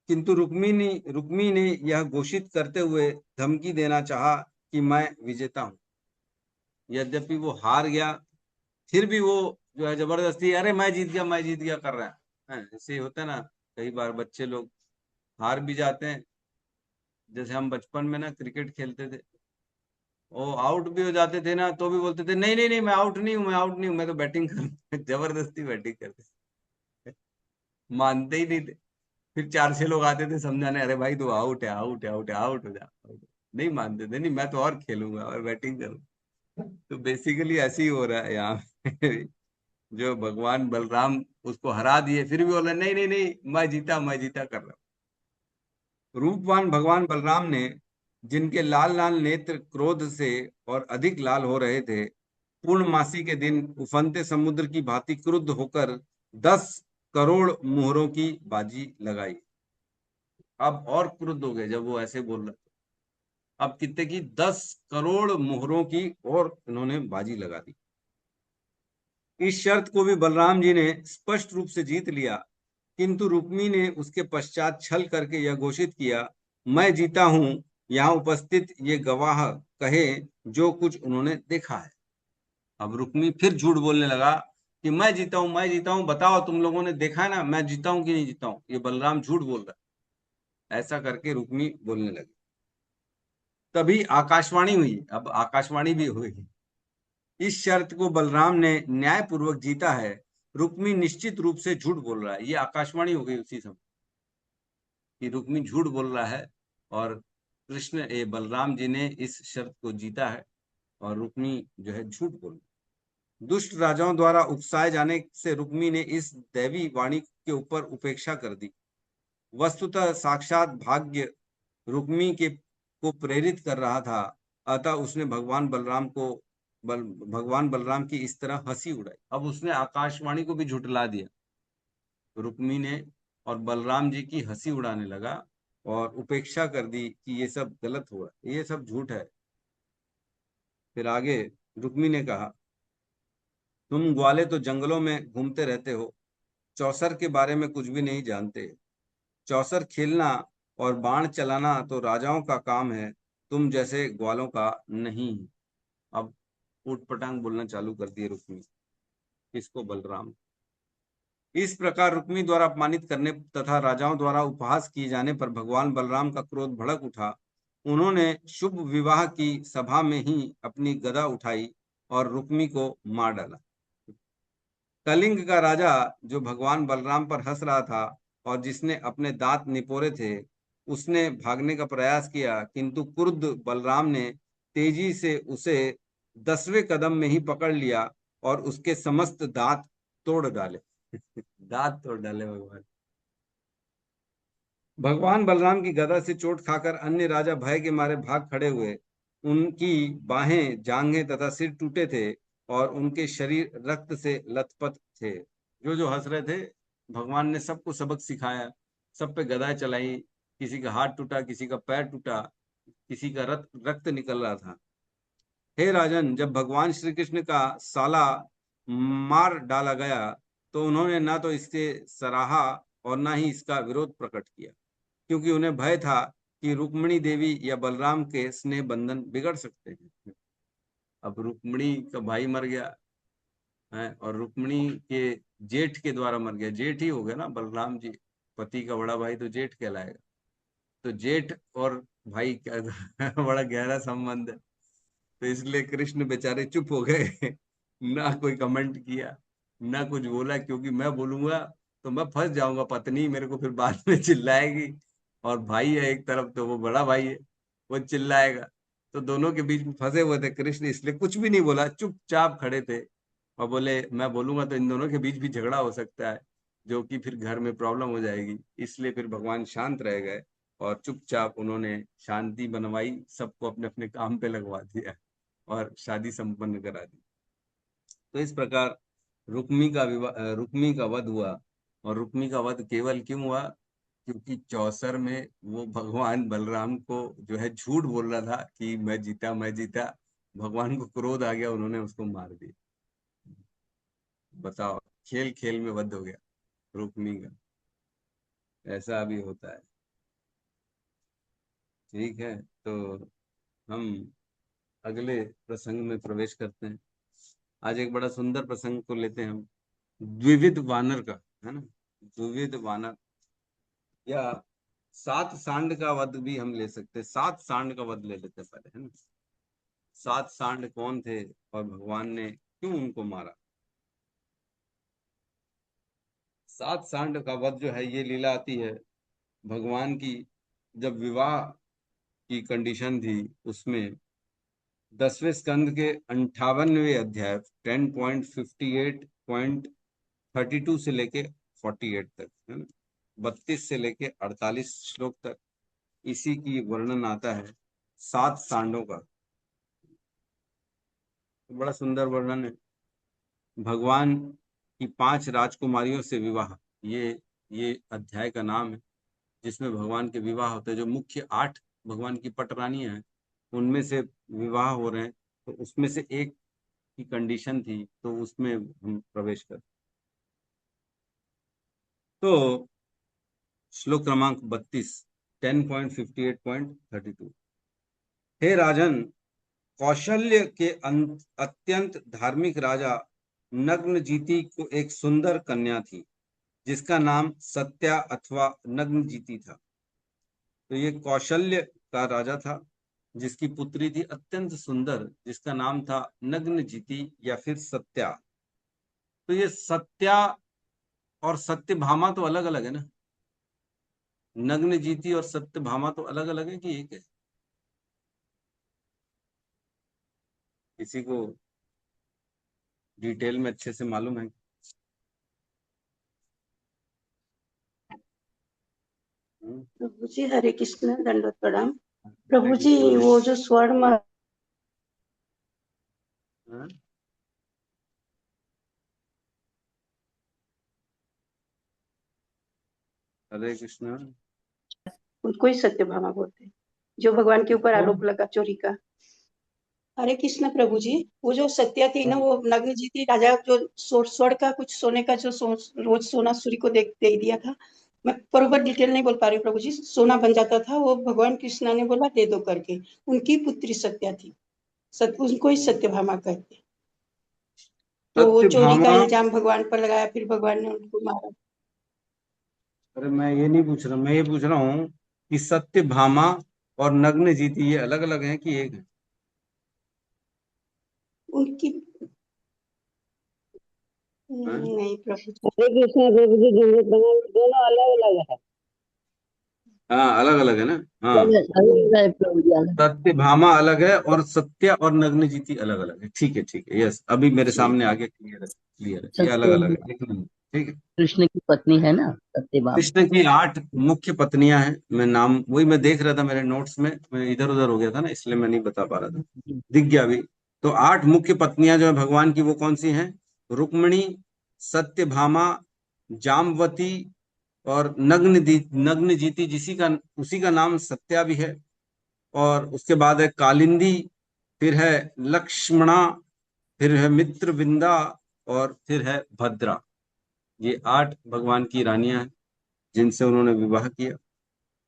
किंतु रुक्मी ने यह घोषित करते हुए धमकी देना चाहा कि मैं विजेता हूं। यद्यपि वो हार गया, फिर भी वो जो है जबरदस्ती अरे मैं जीत गया कर रहा है। ऐसे ही होता है ना, कई बार बच्चे लोग हार भी जाते हैं। जैसे हम बचपन में ना क्रिकेट खेलते थे, वो आउट भी हो जाते थे ना, तो भी बोलते थे नहीं नहीं नहीं, मैं आउट नहीं हूँ, मैं आउट नहीं हूँ, मैं तो बैटिंग कर जबरदस्ती बैटिंग करते थे। मानते ही नहीं थे। फिर 4-6 लोग आते थे समझाने, अरे भाई तू आउट है, आउट है, आउट है, आउट हो जा, out है। नहीं मानते थे, नहीं मैं तो और खेलूंगा और बैटिंग करूंगा। तो बेसिकली ऐसे ही हो रहा है यहाँ पे। जो भगवान बलराम उसको हरा दिए, फिर भी बोला नहीं नहीं नहीं, मैं जीता कर रहा हूँ। रूपवान भगवान बलराम ने, जिनके लाल लाल नेत्र क्रोध से और अधिक लाल हो रहे थे, पूर्णमासी के दिन उफनते समुद्र की भांति क्रुद्ध होकर 10 करोड़ मुहरों की बाजी लगाई। अब और क्रुद्ध हो गए जब वो ऐसे बोल रहे। अब कितने की? 10 करोड़ मुहरों की और इन्होंने बाजी लगा दी। इस शर्त को भी बलराम जी ने स्पष्ट रूप से जीत लिया, किंतु रुक्मी ने उसके पश्चात छल करके यह घोषित किया, मैं जीता हूं, यहाँ उपस्थित ये गवाह कहे जो कुछ उन्होंने देखा है। अब रुक्मी फिर झूठ बोलने लगा कि मैं जीता हूं, बताओ तुम लोगों ने देखा है ना, मैं जीता हूं कि नहीं जीता हूं, ये बलराम झूठ बोल रहा है। ऐसा करके रुक्मी बोलने लगी। तभी आकाशवाणी हुई। अब आकाशवाणी भी हुई। इस शर्त को बलराम ने न्यायपूर्वक जीता है, रुक्मी निश्चित रूप से झूठ बोल रहा है। ये आकाशवाणी हो गई उसी समय कि रुक्मी झूठ बोल रहा है और बलराम जी ने इस शर्त को जीता है और रुक्मी जो है झूठ बोल रहा है। दुष्ट राजाओं द्वारा उकसाए जाने से रुक्मी ने इस दैवी वाणी के ऊपर उपेक्षा कर दी। वस्तुतः साक्षात भाग्य रुक्मी के को प्रेरित कर रहा था, अतः उसने भगवान बलराम की इस तरह हंसी उड़ाई। अब उसने आकाशवाणी को भी झुठला दिया रुक्मी ने, और बलराम जी की हंसी उड़ाने लगा और उपेक्षा कर दी कि ये सब गलत हुआ, ये सब झूठ है। फिर आगे रुक्मी ने कहा, तुम ग्वाले तो जंगलों में घूमते रहते हो, चौसर के बारे में कुछ भी नहीं जानते। चौसर खेलना और बाण चलाना तो राजाओं का काम है, तुम जैसे ग्वालों का नहीं। अब ऊट पटांग बोलना चालू कर दिए रुक्मी। किसको? बलराम। इस प्रकार रुक्मी द्वारा अपमानित करने तथा राजाओं द्वारा उपहास किए जाने पर भगवान बलराम का क्रोध भड़क उठा। उन्होंने शुभ विवाह की सभा में ही अपनी गदा उठाई और रुक्मी को मार डाला। कलिंग का राजा जो भगवान बलराम पर हंस रहा था और जिसने अपने दांत निपोरे थे, उसने भागने का प्रयास किया, किंतु क्रुद्ध बलराम ने तेजी से उसे 10वें कदम में ही पकड़ लिया और उसके समस्त दांत तोड़ डाले। दांत तोड़ डाले भगवान। भगवान बलराम की गदा से चोट खाकर अन्य राजा भय के मारे भाग खड़े हुए। उनकी बाहें, जांघें तथा सिर टूटे थे और उनके शरीर रक्त से लथपथ थे। जो हंस रहे थे, भगवान ने सबको सबक सिखाया, सब पे गदाएं चलाई। किसी का हाथ टूटा, किसी का पैर टूटा, किसी का रक्त निकल रहा था। हे राजन, जब भगवान श्री कृष्ण का साला मार डाला गया तो उन्होंने ना तो इससे सराहा और ना ही इसका विरोध प्रकट किया, क्योंकि उन्हें भय था कि रुक्मिणी देवी या बलराम के स्नेह बंधन बिगड़ सकते हैं। अब रुक्मिणी का भाई मर गया है और रुक्मिणी के जेठ के द्वारा मर गया। जेठ ही हो गया ना बलराम जी, पति का बड़ा भाई तो जेठ कहलाएगा। तो जेठ और भाई का बड़ा गहरा संबंध है, तो इसलिए कृष्ण बेचारे चुप हो गए। ना कोई कमेंट किया, ना कुछ बोला, क्योंकि मैं बोलूंगा तो मैं फंस जाऊंगा, पत्नी मेरे को फिर बाद में चिल्लाएगी, और भाई है एक तरफ तो वो बड़ा भाई है, वो चिल्लाएगा। तो दोनों के बीच में फंसे हुए थे कृष्ण, इसलिए कुछ भी नहीं बोला, चुपचाप खड़े थे और बोले मैं बोलूंगा तो इन दोनों के बीच भी झगड़ा हो सकता है, जो कि फिर घर में प्रॉब्लम हो जाएगी। इसलिए फिर भगवान शांत रह गए और चुपचाप उन्होंने शांति बनवाई, सबको अपने अपने काम पे लगवा दिया और शादी संपन्न करा दी। तो इस प्रकार रुक्मी का वध हुआ। और रुक्मी का वध केवल क्यों हुआ? क्योंकि चौसर में वो भगवान बलराम को जो है झूठ बोल रहा था कि मैं जीता मैं जीता। भगवान को क्रोध आ गया, उन्होंने उसको मार दिया। बताओ, खेल खेल में वध हो गया रुक्मी का। ऐसा भी होता है। ठीक है, तो हम अगले प्रसंग में प्रवेश करते हैं। आज एक बड़ा सुंदर प्रसंग को लेते हैं हम, द्विविध वानर का, है ना। द्विविध वानर या सात सांड का वध भी हम ले सकते हैं। सात सांड का वध ले लेते हैं पहले, है ना। सात सांड कौन थे और भगवान ने क्यों उनको मारा? सात सांड का वध जो है, ये लीला आती है भगवान की जब विवाह की कंडीशन थी, उसमें 10वें स्कंद के 58वें अध्याय 10.58.32 से लेके 48 तक, है ना, 32 से लेके 48 श्लोक तक इसी की वर्णन आता है सात सांडों का। बड़ा सुंदर वर्णन है। भगवान की 5 राजकुमारियों से विवाह, ये अध्याय का नाम है, जिसमें भगवान के विवाह होते हैं। जो मुख्य 8 भगवान की पटरानियां हैं, उनमें से विवाह हो रहे हैं, तो उसमें से एक की कंडीशन थी, तो उसमें हम प्रवेश कर। तो श्लोक क्रमांक 32, 10.58.32। हे राजन, कौशल्य के अत्यंत धार्मिक राजा नग्नजीती को एक सुंदर कन्या थी, जिसका नाम सत्या अथवा नग्नजीती था। तो ये कौशल्य का राजा था, जिसकी पुत्री थी अत्यंत सुंदर, जिसका नाम था नग्नजीती या फिर सत्या। तो ये सत्या और सत्यभामा तो अलग अलग है ना। नग्नजीती और सत्यभामा तो अलग अलग है कि एक है? किसी को डिटेल में अच्छे से मालूम है? प्रभु जी हरे कृष्ण, दंडवत प्रणाम। हरे प्रभु जी कृष्ण। वो जो स्वर्ण हाँ? हरे कृष्ण। उनको ही सत्यभामा बोलते हैं, जो भगवान के ऊपर कौन? आरोप लगा चोरी का। हरे कृष्ण प्रभु जी, वो जो सत्या थी ना, वो नग्न जी थी, राजा जो स्वर्ण का कुछ सोने का जो रोज सोना सूर्य को दे दिया था। मैं बरोबर डिटेल नहीं बोल पा रही हूँ प्रभु जी, सोना बन जाता था वो, भगवान कृष्णा ने बोला दे दो करके। उनकी पुत्री सत्या थी, उनको ही सत्यभामा कहते। तो वो चोरी का सत्यभामा। इल्जाम भगवान पर लगाया, फिर भगवान ने उनको मारा। अरे मैं ये नहीं पूछ रहा, मैं ये पूछ रहा हूँ कि सत्यभामा और नग्नजीती ये अलग अलग हैं कि एक है? उनकी हाँ? नहीं प्रभु जी। हरे कृष्ण प्रभु जी, दोनों अलग अलग है। हाँ, अलग अलग है ना। हाँ, अलग अलग है प्रभु जी, अलग। सत्यभामा अलग है और सत्या और नग्नजीती अलग अलग है। ठीक है, ठीक है, यस, अभी मेरे ठीक। सामने आगे क्लियर है, क्लियर है, ये अलग अलग सत्य है, एक नंबर। ठीक है। कृष्ण की पत्नी है ना, सत्यभामा। कृष्ण की 8 मुख्य पत्नियां हैं। मैं नाम वही मैं देख रहा था मेरे नोट्स में, मैं इधर उधर हो गया था ना, इसलिए मैं नहीं बता पा रहा था। दिख गया अभी। तो 8 मुख्य पत्नियां जो है भगवान की, वो कौन सी हैं? रुक्मिणी, सत्यभामा, जामवती और नग्नजीती, उसी का नाम सत्या भी है। और उसके बाद है कालिंदी, फिर है लक्ष्मणा, फिर है मित्रविंदा, और फिर है भद्रा। ये 8 भगवान की रानियां हैं, जिनसे उन्होंने विवाह किया,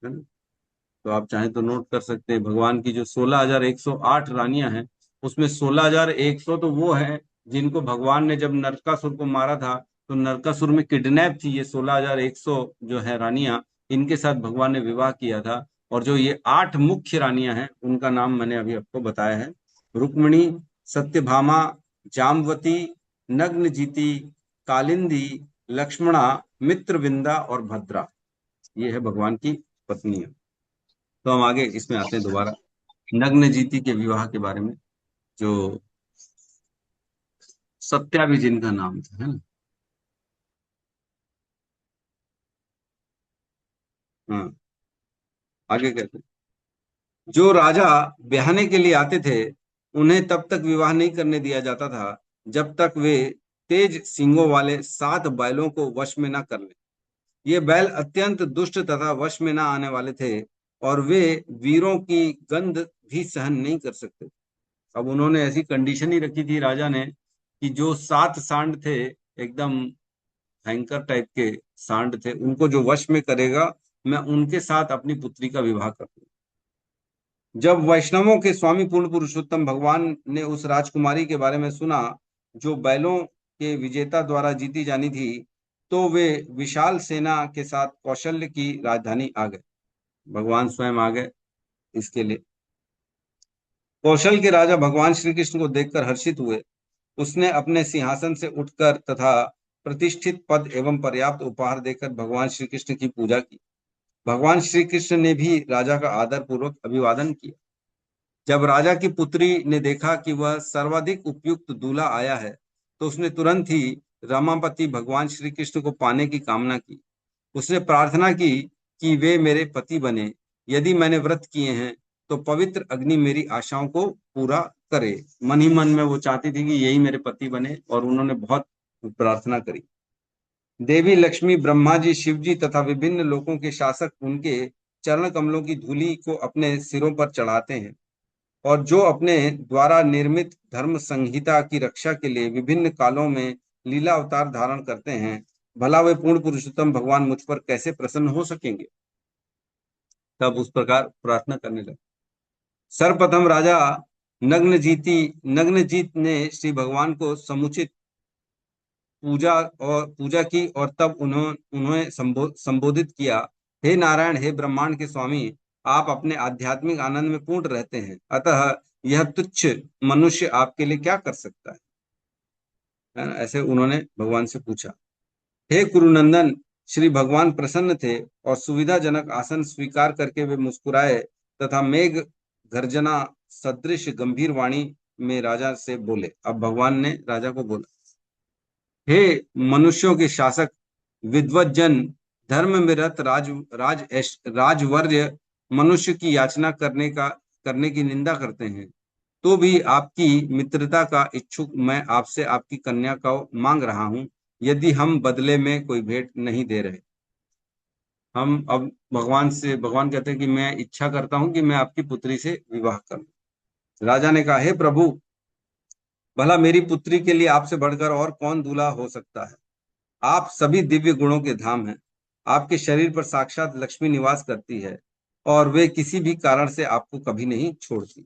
है ना। तो आप चाहें तो नोट कर सकते हैं, भगवान की जो 16,108 रानियां हैं, उसमें 16,100 तो वो हैं जिनको भगवान ने जब नरकासुर को मारा था, तो नरकासुर में किडनैप थी ये 16,100 जो है रानियां, इनके साथ भगवान ने विवाह किया था। और जो ये 8 मुख्य रानियां हैं, उनका नाम मैंने अभी आपको बताया है। रुक्मिणी, सत्यभामा, जामवती, नग्नजीती, कालिंदी, लक्ष्मणा, मित्रविंदा और भद्रा। ये है भगवान की पत्नियां। तो हम आगे इसमें आते हैं दोबारा नग्नजीती के विवाह के बारे में, जो सत्या भी जिनका नाम था, है ना। हाँ, आगे कहते हैं, जो राजा ब्याहने के लिए आते थे उन्हें तब तक विवाह नहीं करने दिया जाता था जब तक वे तेज सींगों वाले 7 बैलों को वश में न कर लें। ये बैल अत्यंत दुष्ट तथा वश में न आने वाले थे और वे वीरों की गंध भी सहन नहीं कर सकते। अब उन्होंने ऐसी कंडीशन ही रखी थी राजा ने कि जो 7 सांड थे, एकदम भयंकर टाइप के सांड थे, उनको जो वश में करेगा मैं उनके साथ अपनी पुत्री का विवाह कर दूं। जब वैष्णवों के स्वामी पूर्ण पुरुषोत्तम भगवान ने उस राजकुमारी के बारे में सुना जो बैलों के विजेता द्वारा जीती जानी थी, तो वे विशाल सेना के साथ कौशल्य की राजधानी आ गए। भगवान स्वयं आ गए इसके लिए। कौशल के राजा भगवान श्री कृष्ण को देखकर हर्षित हुए। उसने अपने सिंहासन से उठकर तथा प्रतिष्ठित पद एवं पर्याप्त उपहार देकर भगवान श्री कृष्ण की पूजा की। भगवान श्री कृष्ण ने भी राजा का आदर पूर्वक अभिवादन किया। जब राजा की पुत्री ने देखा कि वह सर्वाधिक उपयुक्त दूल्हा आया है, तो उसने तुरंत ही रमापति भगवान श्री कृष्ण को पाने की कामना की। उसने प्रार्थना की कि वे मेरे पति बने। यदि मैंने व्रत किए हैं तो पवित्र अग्नि मेरी आशाओं को पूरा करे। मन ही मन में वो चाहती थी कि यही मेरे पति बने, और उन्होंने बहुत प्रार्थना करी। देवी लक्ष्मी, ब्रह्मा जी, शिव जी तथा विभिन्न लोकों के शासक उनके चरण कमलों की धूलि को अपने सिरों पर चढ़ाते हैं, और जो अपने द्वारा निर्मित धर्म संहिता की रक्षा के लिए विभिन्न कालों में लीला अवतार धारण करते हैं, भला वे पूर्ण पुरुषोत्तम भगवान मुझ पर कैसे प्रसन्न हो सकेंगे। तब उस प्रकार प्रार्थना करने लगे। सर्वप्रथम राजा नग्नजीत ने श्री भगवान को समुचित पूजा की, और तब उन्होंने संबोधित किया, हे नारायण, हे ब्रह्मांड के स्वामी, आप अपने आध्यात्मिक आनंद में पूर्ण रहते हैं, अतः यह तुच्छ मनुष्य आपके लिए क्या कर सकता है ना? ऐसे उन्होंने भगवान से पूछा। हे कुरुनंदन, श्री भगवान प्रसन्न थे और सुविधाजनक आसन स्वीकार करके वे मुस्कुराए तथा मेघ गर्जना सदृश गंभीर वाणी में राजा से बोले। अब भगवान ने राजा को बोला, हे मनुष्यों के शासक, विद्वत जन, धर्म में रत राजवर्य मनुष्य की याचना करने की निंदा करते हैं, तो भी आपकी मित्रता का इच्छुक मैं आपसे आपकी कन्या को मांग रहा हूं, यदि हम बदले में कोई भेंट नहीं दे रहे। हम अब भगवान कहते हैं कि मैं इच्छा करता हूं कि मैं आपकी पुत्री से विवाह करूं। राजा ने कहा, हे प्रभु, भला मेरी पुत्री के लिए आपसे बढ़कर और कौन दूल्हा हो सकता है। आप सभी दिव्य गुणों के धाम हैं। आपके शरीर पर साक्षात लक्ष्मी निवास करती है और वे किसी भी कारण से आपको कभी नहीं छोड़ती।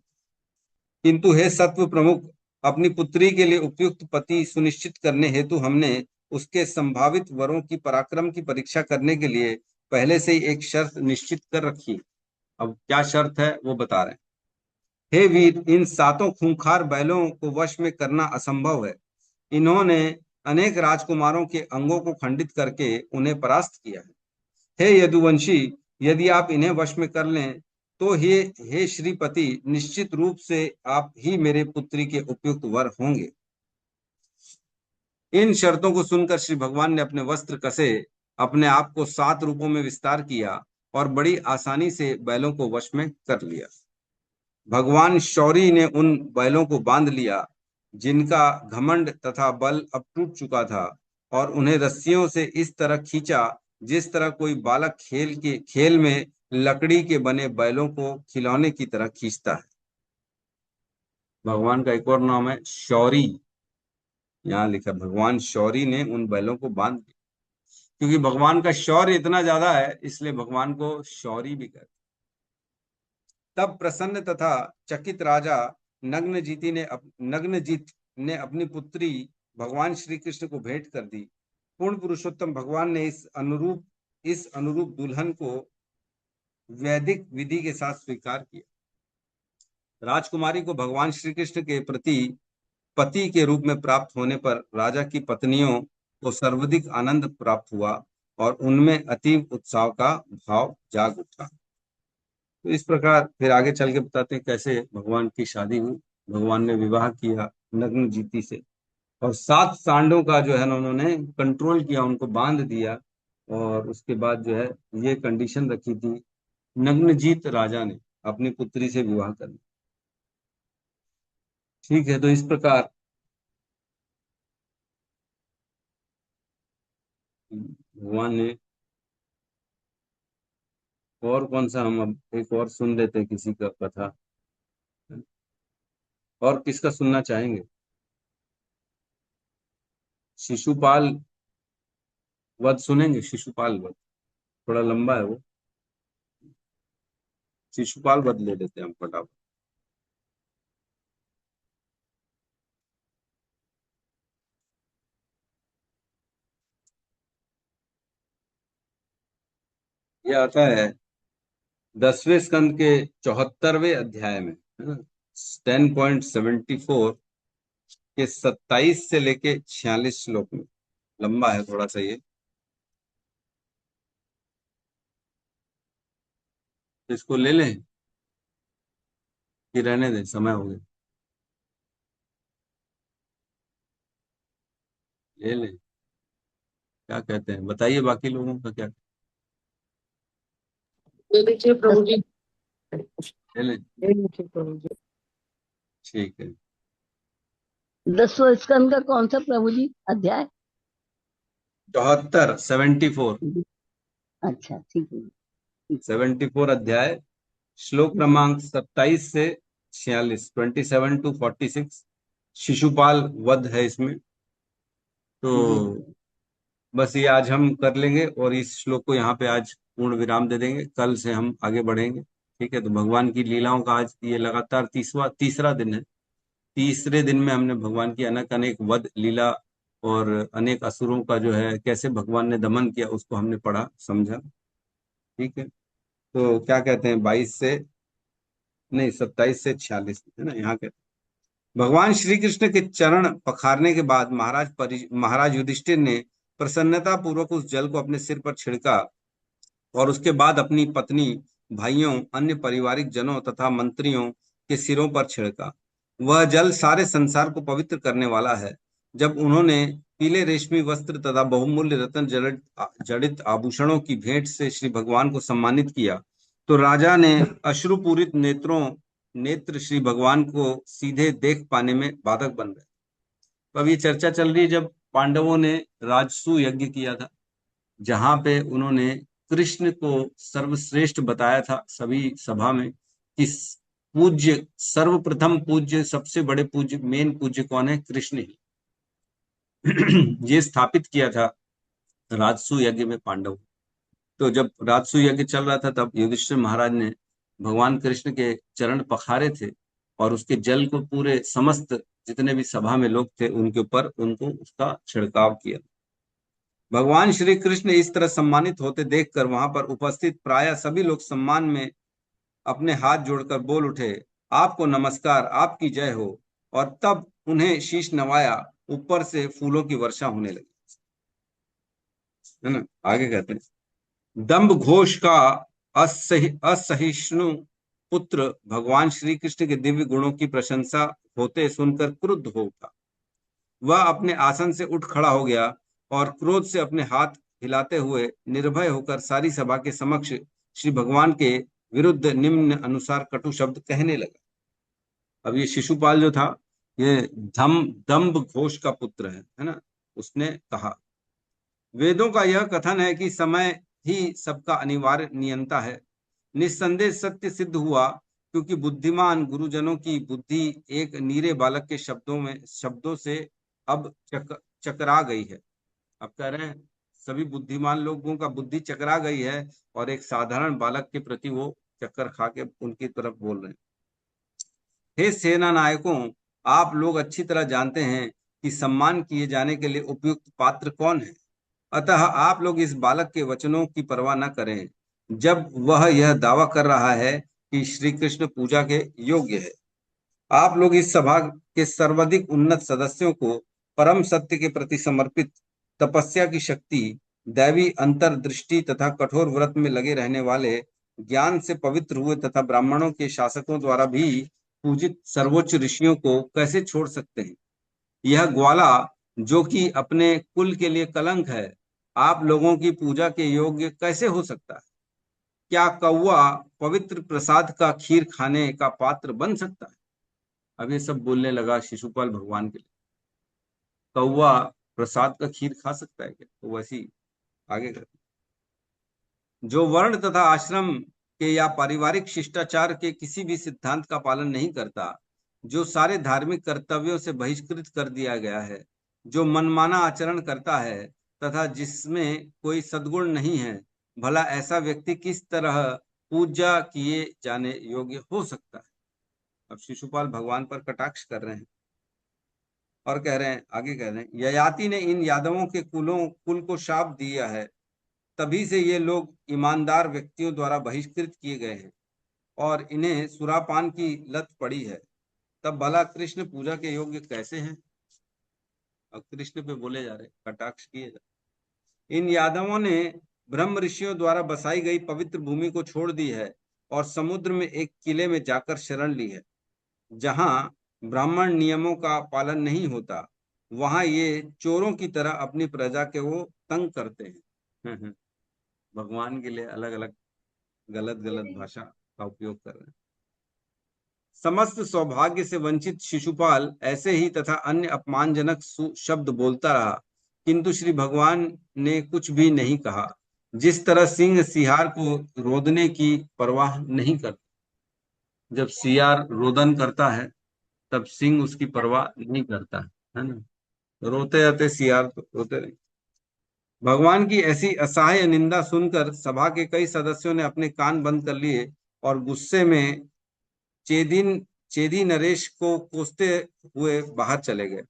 किंतु हे सत्व प्रमुख, अपनी पुत्री के लिए उपयुक्त पति सुनिश्चित करने हेतु हमने उसके संभावित वरों की पराक्रम की परीक्षा करने के लिए पहले से ही एक शर्त निश्चित कर रखी। अब क्या शर्त है वो बता रहे हैं। हे वीर, इन 7 खूंखार बैलों को वश में करना असंभव है। इन्होंने अनेक राजकुमारों के अंगों को खंडित करके उन्हें परास्त किया है। हे यदुवंशी, यदि आप इन्हें वश में कर लें तो हे श्रीपति, निश्चित रूप से आप ही मेरे पुत्री के उपयुक्त वर होंगे। इन शर्तों को सुनकर श्री भगवान ने अपने वस्त्र कसे, अपने आप को 7 रूपों में विस्तार किया और बड़ी आसानी से बैलों को वश में कर लिया। भगवान शौरी ने उन बैलों को बांध लिया जिनका घमंड तथा बल अब टूट चुका था, और उन्हें रस्सियों से इस तरह खींचा जिस तरह कोई बालक खेल में लकड़ी के बने बैलों को खिलौने की तरह खींचता है। भगवान का एक और नाम है शौरी। यहाँ लिखा, भगवान शौरी ने उन बैलों को बांध दिया। क्योंकि भगवान का शौर्य इतना ज्यादा है, इसलिए भगवान को शौरी भी कहते। तब प्रसन्न तथा चकित राजा नग्नजीत ने अपनी पुत्री भगवान श्री कृष्ण को भेंट कर दी। पूर्ण पुरुषोत्तम भगवान ने इस अनुरूप दुल्हन को वैदिक विधि के साथ स्वीकार किया। राजकुमारी को भगवान श्री कृष्ण के प्रति पति के रूप में प्राप्त होने पर राजा की पत्नियों को सर्वाधिक आनंद प्राप्त हुआ और उनमें अतीव उत्साह का भाव जाग उठा। तो इस प्रकार फिर आगे चल के बताते हैं कैसे भगवान की शादी हुई। भगवान ने विवाह किया नग्नजीती से, और 7 सांडों का जो है ना उन्होंने कंट्रोल किया, उनको बांध दिया, और उसके बाद जो है ये कंडीशन रखी थी नग्नजीत राजा ने अपनी पुत्री से विवाह करने। ठीक है, तो इस प्रकार भगवान ने, और कौन सा, हम अब एक और सुन लेते हैं किसी का कथा, और किसका सुनना चाहेंगे? शिशुपाल वध सुनेंगे? शिशुपाल वध थोड़ा लंबा है वो, शिशुपाल वध ले लेते हैं हम फटाफट। ये आता है 10वें स्कंद के 74वें अध्याय में, है ना, 10.74 के 27 से लेके 46 श्लोक में। लंबा है थोड़ा सा ये, इसको ले लें कि रहने दें, समय हो गया? ले लें, क्या कहते हैं बताइए, बाकी लोगों का क्या? ले लीजिए प्रभु जी। ले लें, ले लीजिए प्रभु जी। ठीक है। 10वां स्कंद का कौन सा प्रभु जी अध्याय? 74, 74, अच्छा ठीक है। 74 अध्याय, श्लोक क्रमांक 27 से 46, 27 to 46 शिशुपाल वध है इसमें। तो बस ये आज हम कर लेंगे और इस श्लोक को यहाँ पे आज पूर्ण विराम दे देंगे, कल से हम आगे बढ़ेंगे। ठीक है, तो भगवान की लीलाओं का आज ये लगातार तीसरा दिन है। तीसरे दिन में हमने भगवान की अनेक अनेक वध लीला और अनेक असुरों का जो है कैसे भगवान ने दमन किया उसको हमने पढ़ा समझा। ठीक है, तो क्या कहते हैं 22 से नहीं 27 से 46 है ना, यहाँ के भगवान श्री कृष्ण के चरण पखारने के बाद महाराज युधिष्ठिर ने प्रसन्नता पूर्वक उस जल को अपने सिर पर छिड़का और उसके बाद अपनी पत्नी, भाइयों, अन्य पारिवारिक जनों तथा मंत्रियों के सिरों पर छिड़का। वह जल सारे संसार को पवित्र करने वाला है। जब उन्होंने पीले रेशमी वस्त्र तथा बहुमूल्य रत्न जड़ित आभूषणों की भेंट से श्री भगवान को सम्मानित किया तो राजा ने अश्रुपूरित नेत्र श्री भगवान को सीधे देख पाने में बाधक बन गए। तो अब ये चर्चा चल रही है जब पांडवों ने राजसूय यज्ञ किया था, जहां पे उन्होंने कृष्ण को सर्वश्रेष्ठ बताया था सभी सभा में कि पूज्य, सर्वप्रथम पूज्य, सबसे बड़े पूज्य, मेन पूज्य कौन है? कृष्ण ही। ये स्थापित किया था राजसूय यज्ञ में पांडव। तो जब राजसूय यज्ञ चल रहा था तब युधिष्ठिर महाराज ने भगवान कृष्ण के चरण पखारे थे और उसके जल को पूरे समस्त जितने भी सभा में लोग थे उनके ऊपर उनको उसका छिड़काव किया। भगवान श्री कृष्ण इस तरह सम्मानित होते देखकर वहां पर उपस्थित प्राय सभी लोग सम्मान में अपने हाथ जोड़कर बोल उठे, आपको नमस्कार, आपकी जय हो। और तब उन्हें शीश नवाया, ऊपर से फूलों की वर्षा होने लगी, है ना। आगे कहते हैं दंभ घोष का असहिष्णु पुत्र भगवान श्री कृष्ण के दिव्य गुणों की प्रशंसा होते सुनकर क्रुद्ध हो उठा। वह अपने आसन से उठ खड़ा हो गया और क्रोध से अपने हाथ हिलाते हुए निर्भय होकर सारी सभा के समक्ष श्री भगवान के विरुद्ध निम्न अनुसार कटु शब्द कहने लगा। अब ये शिशुपाल जो था ये दंभ घोष का पुत्र है ना। उसने कहा, वेदों का यह कथन है कि समय ही सबका अनिवार्य नियंता है। निस्संदेह सत्य सिद्ध हुआ, क्योंकि बुद्धिमान गुरुजनों की बुद्धि एक नीरे बालक के शब्दों से अब चकरा गई है। अब कह रहे हैं सभी बुद्धिमान लोगों का बुद्धि चकरा गई है और एक साधारण बालक के प्रति वो चक्कर खा के उनकी तरफ बोल रहे हैं। हे सेना नायकों, आप लोग अच्छी तरह जानते हैं कि सम्मान किए जाने के लिए उपयुक्त पात्र कौन है। अतः आप लोग इस बालक के वचनों की परवाह न करें जब वह यह दावा कर रहा है कि श्री कृष्ण पूजा के योग्य है। आप लोग इस सभा के सर्वाधिक उन्नत सदस्यों को परम सत्य के प्रति समर्पित, तपस्या की शक्ति, दैवी अंतर्दृष्टि तथा कठोर व्रत में लगे रहने वाले, ज्ञान से पवित्र हुए तथा ब्राह्मणों के शासकों द्वारा भी पूजित सर्वोच्च ऋषियों को कैसे छोड़ सकते हैं। यह ग्वाला जो कि अपने कुल के लिए कलंक है, आप लोगों की पूजा के योग्य कैसे हो सकता है? क्या कौवा पवित्र प्रसाद का खीर खाने का पात्र बन सकता है? अब ये सब बोलने लगा शिशुपाल भगवान के लिए। कौवा प्रसाद का खीर खा सकता है क्या? तो वैसी आगे कर, जो वर्ण तथा आश्रम के या पारिवारिक शिष्टाचार के किसी भी सिद्धांत का पालन नहीं करता, जो सारे धार्मिक कर्तव्यों से बहिष्कृत कर दिया गया है, जो मनमाना आचरण करता है तथा जिसमें कोई सद्गुण नहीं है, भला ऐसा व्यक्ति किस तरह पूजा किए जाने योग्य हो सकता है? अब शिशुपाल भगवान पर कटाक्ष कर रहे हैं और कह रहे हैं, आगे कह रहे हैं, ययाति ने इन यादवों के कुल को शाप दिया है, तभी से ये लोग ईमानदार व्यक्तियों द्वारा बहिष्कृत किए गए हैं और इन्हें सुरापान की लत पड़ी है। तब भला कृष्ण पूजा के योग्य कैसे हैं? अब कृष्ण पे बोले जा रहे, कटाक्ष किए जा रहे। इन यादवों ने ब्रह्म ऋषियों द्वारा बसाई गई पवित्र भूमि को छोड़ दी है और समुद्र में एक किले में जाकर शरण ली है। जहां ब्राह्मण नियमों का पालन नहीं होता, वहां ये चोरों की तरह अपनी प्रजा के वो तंग करते हैं। भगवान के लिए अलग अलग गलत गलत भाषा का उपयोग कर रहे हैं। समस्त सौभाग्य से वंचित शिशुपाल ऐसे ही तथा अन्य अपमानजनक शब्द बोलता रहा, किंतु श्री भगवान ने कुछ भी नहीं कहा। जिस तरह सिंह सियार को रोदने की परवाह नहीं करता, जब सियार रोदन करता है तब सिंह उसकी परवाह नहीं करता है ना। रोते रहते सियार तो रोते नहीं। भगवान की ऐसी असहाय निंदा सुनकर सभा के कई सदस्यों ने अपने कान बंद कर लिए और गुस्से में चेदिन चेदी नरेश को कोसते हुए बाहर चले गए।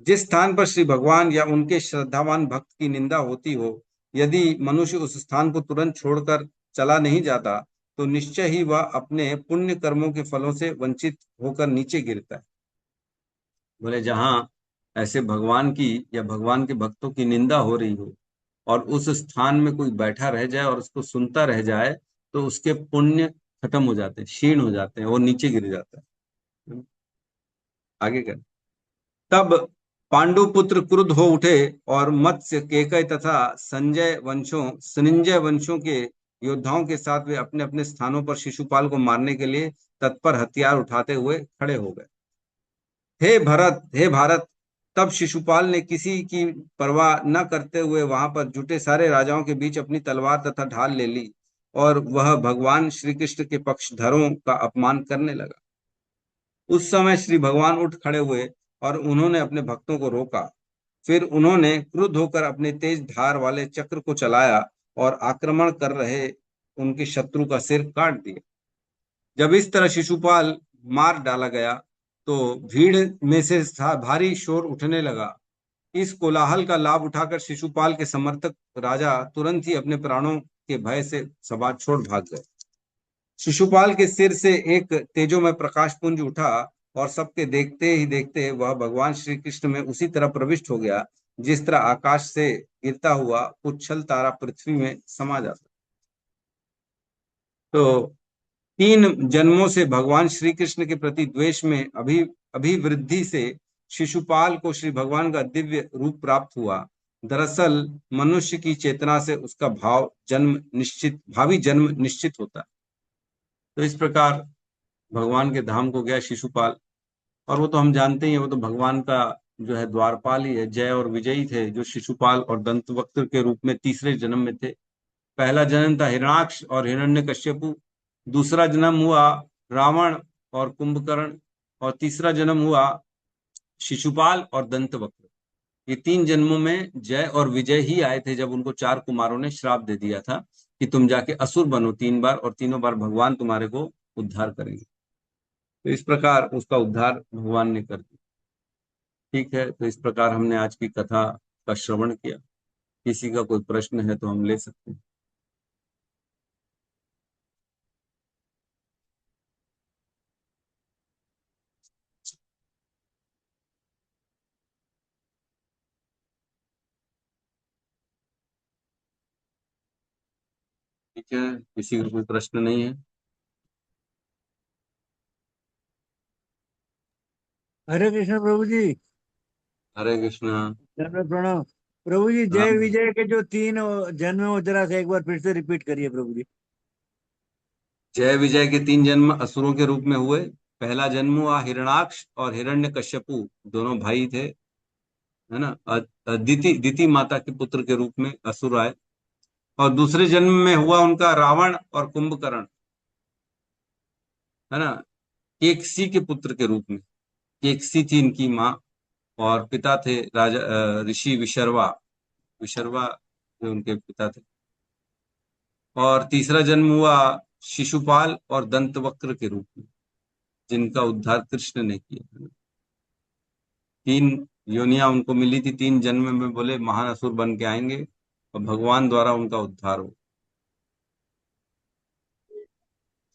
जिस स्थान पर श्री भगवान या उनके श्रद्धावान भक्त की निंदा होती हो, यदि मनुष्य उस स्थान को तुरंत छोड़कर चला नहीं जाता, तो निश्चय ही वह अपने पुण्य कर्मों के फलों से वंचित होकर नीचे गिरता है। बोले जहां ऐसे भगवान की या भगवान के भक्तों की निंदा हो रही हो और उस स्थान में कोई बैठा रह जाए और उसको सुनता रह जाए, तो उसके पुण्य खत्म हो जाते हैं, क्षीण हो जाते हैं, वो नीचे गिर जाता है। आगे कर, तब पांडु पुत्र क्रुद्ध हो उठे और मत्स्य केकय तथा संजय वंशों के योद्धाओं के साथ वे अपने अपने स्थानों पर शिशुपाल को मारने के लिए तत्पर हथियार उठाते हुए खड़े हो गए। हे भारत, तब शिशुपाल ने किसी की परवाह न करते हुए वहां पर जुटे सारे राजाओं के बीच अपनी तलवार तथा ढाल ले ली और वह भगवान श्री कृष्ण के पक्षधरों का अपमान करने लगा। उस समय श्री भगवान उठ खड़े हुए और उन्होंने अपने भक्तों को रोका। फिर उन्होंने क्रुद्ध होकर अपने तेज धार वाले चक्र को चलाया और आक्रमण कर रहे उनके शत्रु का सिर काट दिया। जब इस तरह शिशुपाल मार डाला गया, तो भीड़ में से भारी शोर उठने लगा। इस कोलाहल का लाभ उठाकर शिशुपाल के समर्थक राजा तुरंत ही अपने प्राणों के भय से सभा छोड़ भाग गए। शिशुपाल के सिर से एक तेजोमय प्रकाश पुंज उठा और सबके देखते ही देखते वह भगवान श्री कृष्ण में उसी तरह प्रविष्ट हो गया, जिस तरह आकाश से गिरता हुआ उच्छल तारा पृथ्वी में समा जाता। तो 3 जन्मों से भगवान श्री कृष्ण के प्रति द्वेष में अभिवृद्धि से शिशुपाल को श्री भगवान का दिव्य रूप प्राप्त हुआ। दरअसल मनुष्य की चेतना से उसका भावी जन्म निश्चित होता है। तो इस प्रकार भगवान के धाम को गया शिशुपाल, और वो तो हम जानते ही हैं, वो तो भगवान का जो है द्वारपाल ही है, जय और विजयी थे, जो शिशुपाल और दंतवक्त्र के रूप में तीसरे जन्म में थे। पहला जन्म था हिरणाक्ष और हिरण्यकश्यपु, दूसरा जन्म हुआ रावण और कुंभकर्ण, और तीसरा जन्म हुआ शिशुपाल और दंतवक्र। ये 3 जन्मों में जय और विजय ही आए थे, जब उनको 4 कुमारों ने श्राप दे दिया था कि तुम जाके असुर बनो 3 बार, और तीनों बार भगवान तुम्हारे को उद्धार करेंगे। तो इस प्रकार उसका उद्धार भगवान ने कर दिया। ठीक है, तो इस प्रकार हमने आज की कथा का श्रवण किया। किसी का कोई प्रश्न है तो हम ले सकते हैं। ठीक है, किसी का कोई प्रश्न नहीं है। हरे कृष्ण प्रभु जी। हरे कृष्णा। दंडवत प्रणाम। प्रभु जी जय हाँ। विजय के जो 3 जन्म है वो जरा से एक बार फिर से रिपीट करिए प्रभु जी। जय विजय के 3 जन्म असुरों के रूप में हुए। पहला जन्म हुआ हिरणाक्ष और हिरण्यकश्यपु, दोनों भाई थे, है ना। दिति माता के पुत्र के रूप में असुर आए। और दूसरे जन्म में हुआ उनका रावण और कुंभकर्ण, है ना, केकसी के पुत्र के रूप में। केकसी थी इनकी माँ, और पिता थे राजा ऋषि विशर्वा। विशर्वा जो उनके पिता थे। और तीसरा जन्म हुआ शिशुपाल और दंतवक्र के रूप में, जिनका उद्धार कृष्ण ने किया। 3 योनियां उनको मिली थी, 3 जन्म में बोले महान असुर बन के आएंगे और भगवान द्वारा उनका उद्धार हो।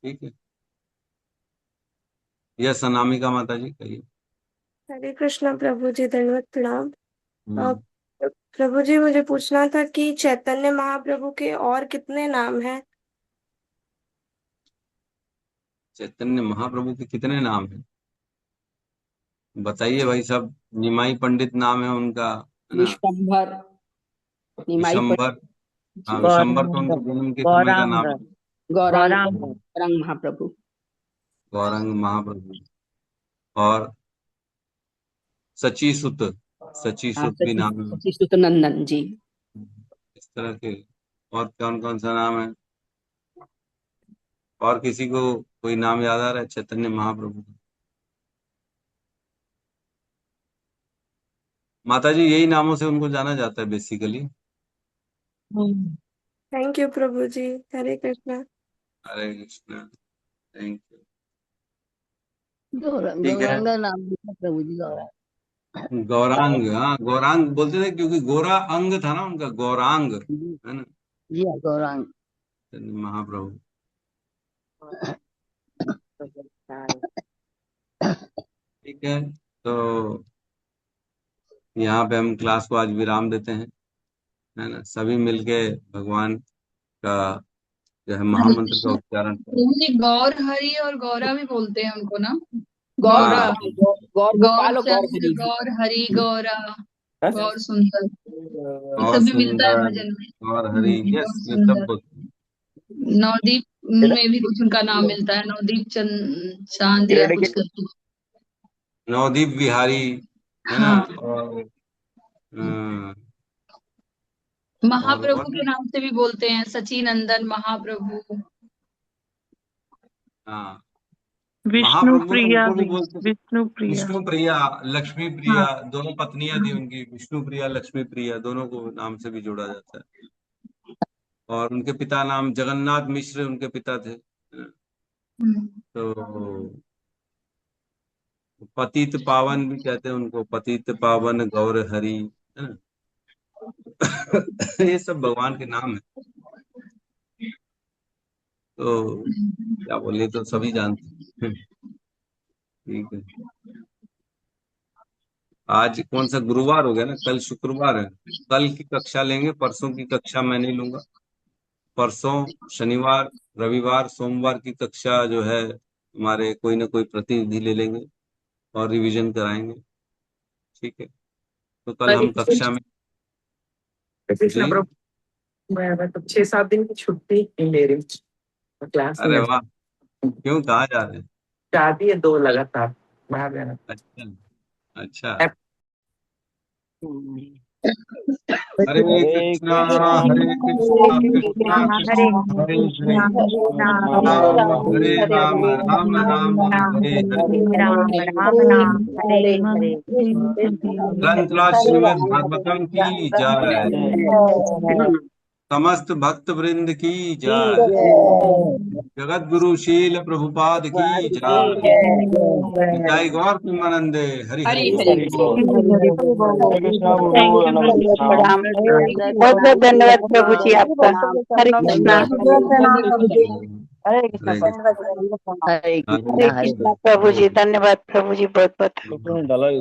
ठीक है। यह अनामिका माता जी कहिए। हरे कृष्णा प्रभु जी, दंडवत प्रणाम। हम्म। प्रभु जी मुझे पूछना था कि चैतन्य महाप्रभु के और कितने नाम हैं? चैतन्य महाप्रभु के कितने नाम हैं बताइए भाई साहब। निमाई पंडित नाम है उनका, है ना। विश्वम्भर, निमाई विशंबर। हाँ, जी, विशंबर तो गौरांग उनके जन्म के समय का गौरांग नाम है। गौरांग, गौरांग गौरांग महाप्रभु। गौरंग महाप्रभु। और सची सुत, सची हाँ, सुत भी नाम है। सची सुत नंदन जी। इस तरह के और कौन कौन सा नाम है? और किसी को कोई नाम याद आ रहा है चैतन्य महाप्रभु का? माता जी यही नामों से उनको जाना जाता है basically. Thank you Prabhu ji. Hare Krishna. Hare Krishna. Thank you. Gauranga ठीक है। गौरंग नाम लिखा प्रभु जी, गौरंग। गौरांग, हाँ गौरांग बोलते थे क्योंकि गोरा अंग था ना उनका, गौरांग, जी है ना। जी हाँ, गौरंग। चैतन्य महाप्रभु। ठीक है। तो यहाँ पे हम क्लास को आज विराम देते हैं, है ना। सभी मिलके भगवान का जो है हरे महामंत्र का कृष्ण। उच्चारण करें। प्रभु जी गौर हरि और गौरा भी बोलते हैं उनको ना। गौर गौरा, हाँ, गोपाल, गौर गौर गोपाल और गौर चंद्र, हरि जी। गौर हरि, गौरा, गौर सुंदर, ये और सब भी मिलता है सुंदर, भजन में। और हरि, गौर यस ये सब सुंदर। बोलते हैं। नवदीप में भी कुछ उनका नाम मिलता है, नवदीप चंद चांद या कुछ करके। नवदीप बिहारी, है ना। हाँ, और और महाप्रभु के नाम से भी बोलते हैं, सचिनंदन महाप्रभु। हाँ, विष्णु महाप्रभु प्रिया उनको भी भी, बोलते थे। विष्णु प्रिया। विष्णु प्रिया, लक्ष्मी हाँ, प्रिया, दोनों पत्नियां थी उनकी, विष्णु प्रिया लक्ष्मी प्रिया, दोनों को नाम से भी जोड़ा जाता है। और उनके पिता नाम जगन्नाथ मिश्र उनके पिता थे। तो पतित पावन भी कहते हैं उनको, पतित पावन गौर हरि, है ना। ये सब भगवान के नाम है। तो क्या बोले, तो सभी जानते हैं। ठीक है। आज कौन सा गुरुवार हो गया ना, कल शुक्रवार है। कल की कक्षा लेंगे, परसों की कक्षा मैं नहीं लूंगा। परसों शनिवार, रविवार, सोमवार की कक्षा जो है हमारे कोई ना कोई प्रतिनिधि ले लेंगे और रिवीजन कराएंगे। ठीक है। तो कल हम कक्षा में कृष्ण जी। प्रभु, मैं मतलब 6-7 दिन की छुट्टी नहीं ले रही हूँ, क्लास अरे में वाह, क्यों, कहाँ जा रहे हैं? शादी है 2 लगातार बाहर जाना। अच्छा, अच्छा। हरे हरे कृष्णा, कृष्णा हरे हरे कृष्णा, कृष्णा, कृष्णा हरे कृष्णा, हरे हरे, कृष्णा, कृष्णा राम कृष्णा, हरे राम, हरे राम राम, राम, हरे हरे। हरे राम, राम राम, हरे हरे। ग्रंथराज श्रीमद् भागवतम की जय। समस्त भक्त वृंद की जय। जगत गुरु शील प्रभुपाद की जय। जय गौर प्रेमानंदे, हरि हरि हरि बोल। हरि बोल। हरे कृष्णा थैंक प्रभु, यू दंडवत प्रभु जी। प्रणाम। बहुत बहुत धन्यवाद प्रभु जी आपका। हरे कृष्णा। हरे कृष्णा हरे प्रभु। हरे हरे कृष्णा, हरे हरे कृष्णा। कृष्णा। प्रभु जी धन्यवाद प्रभु जी, बहुत बहुत। डाला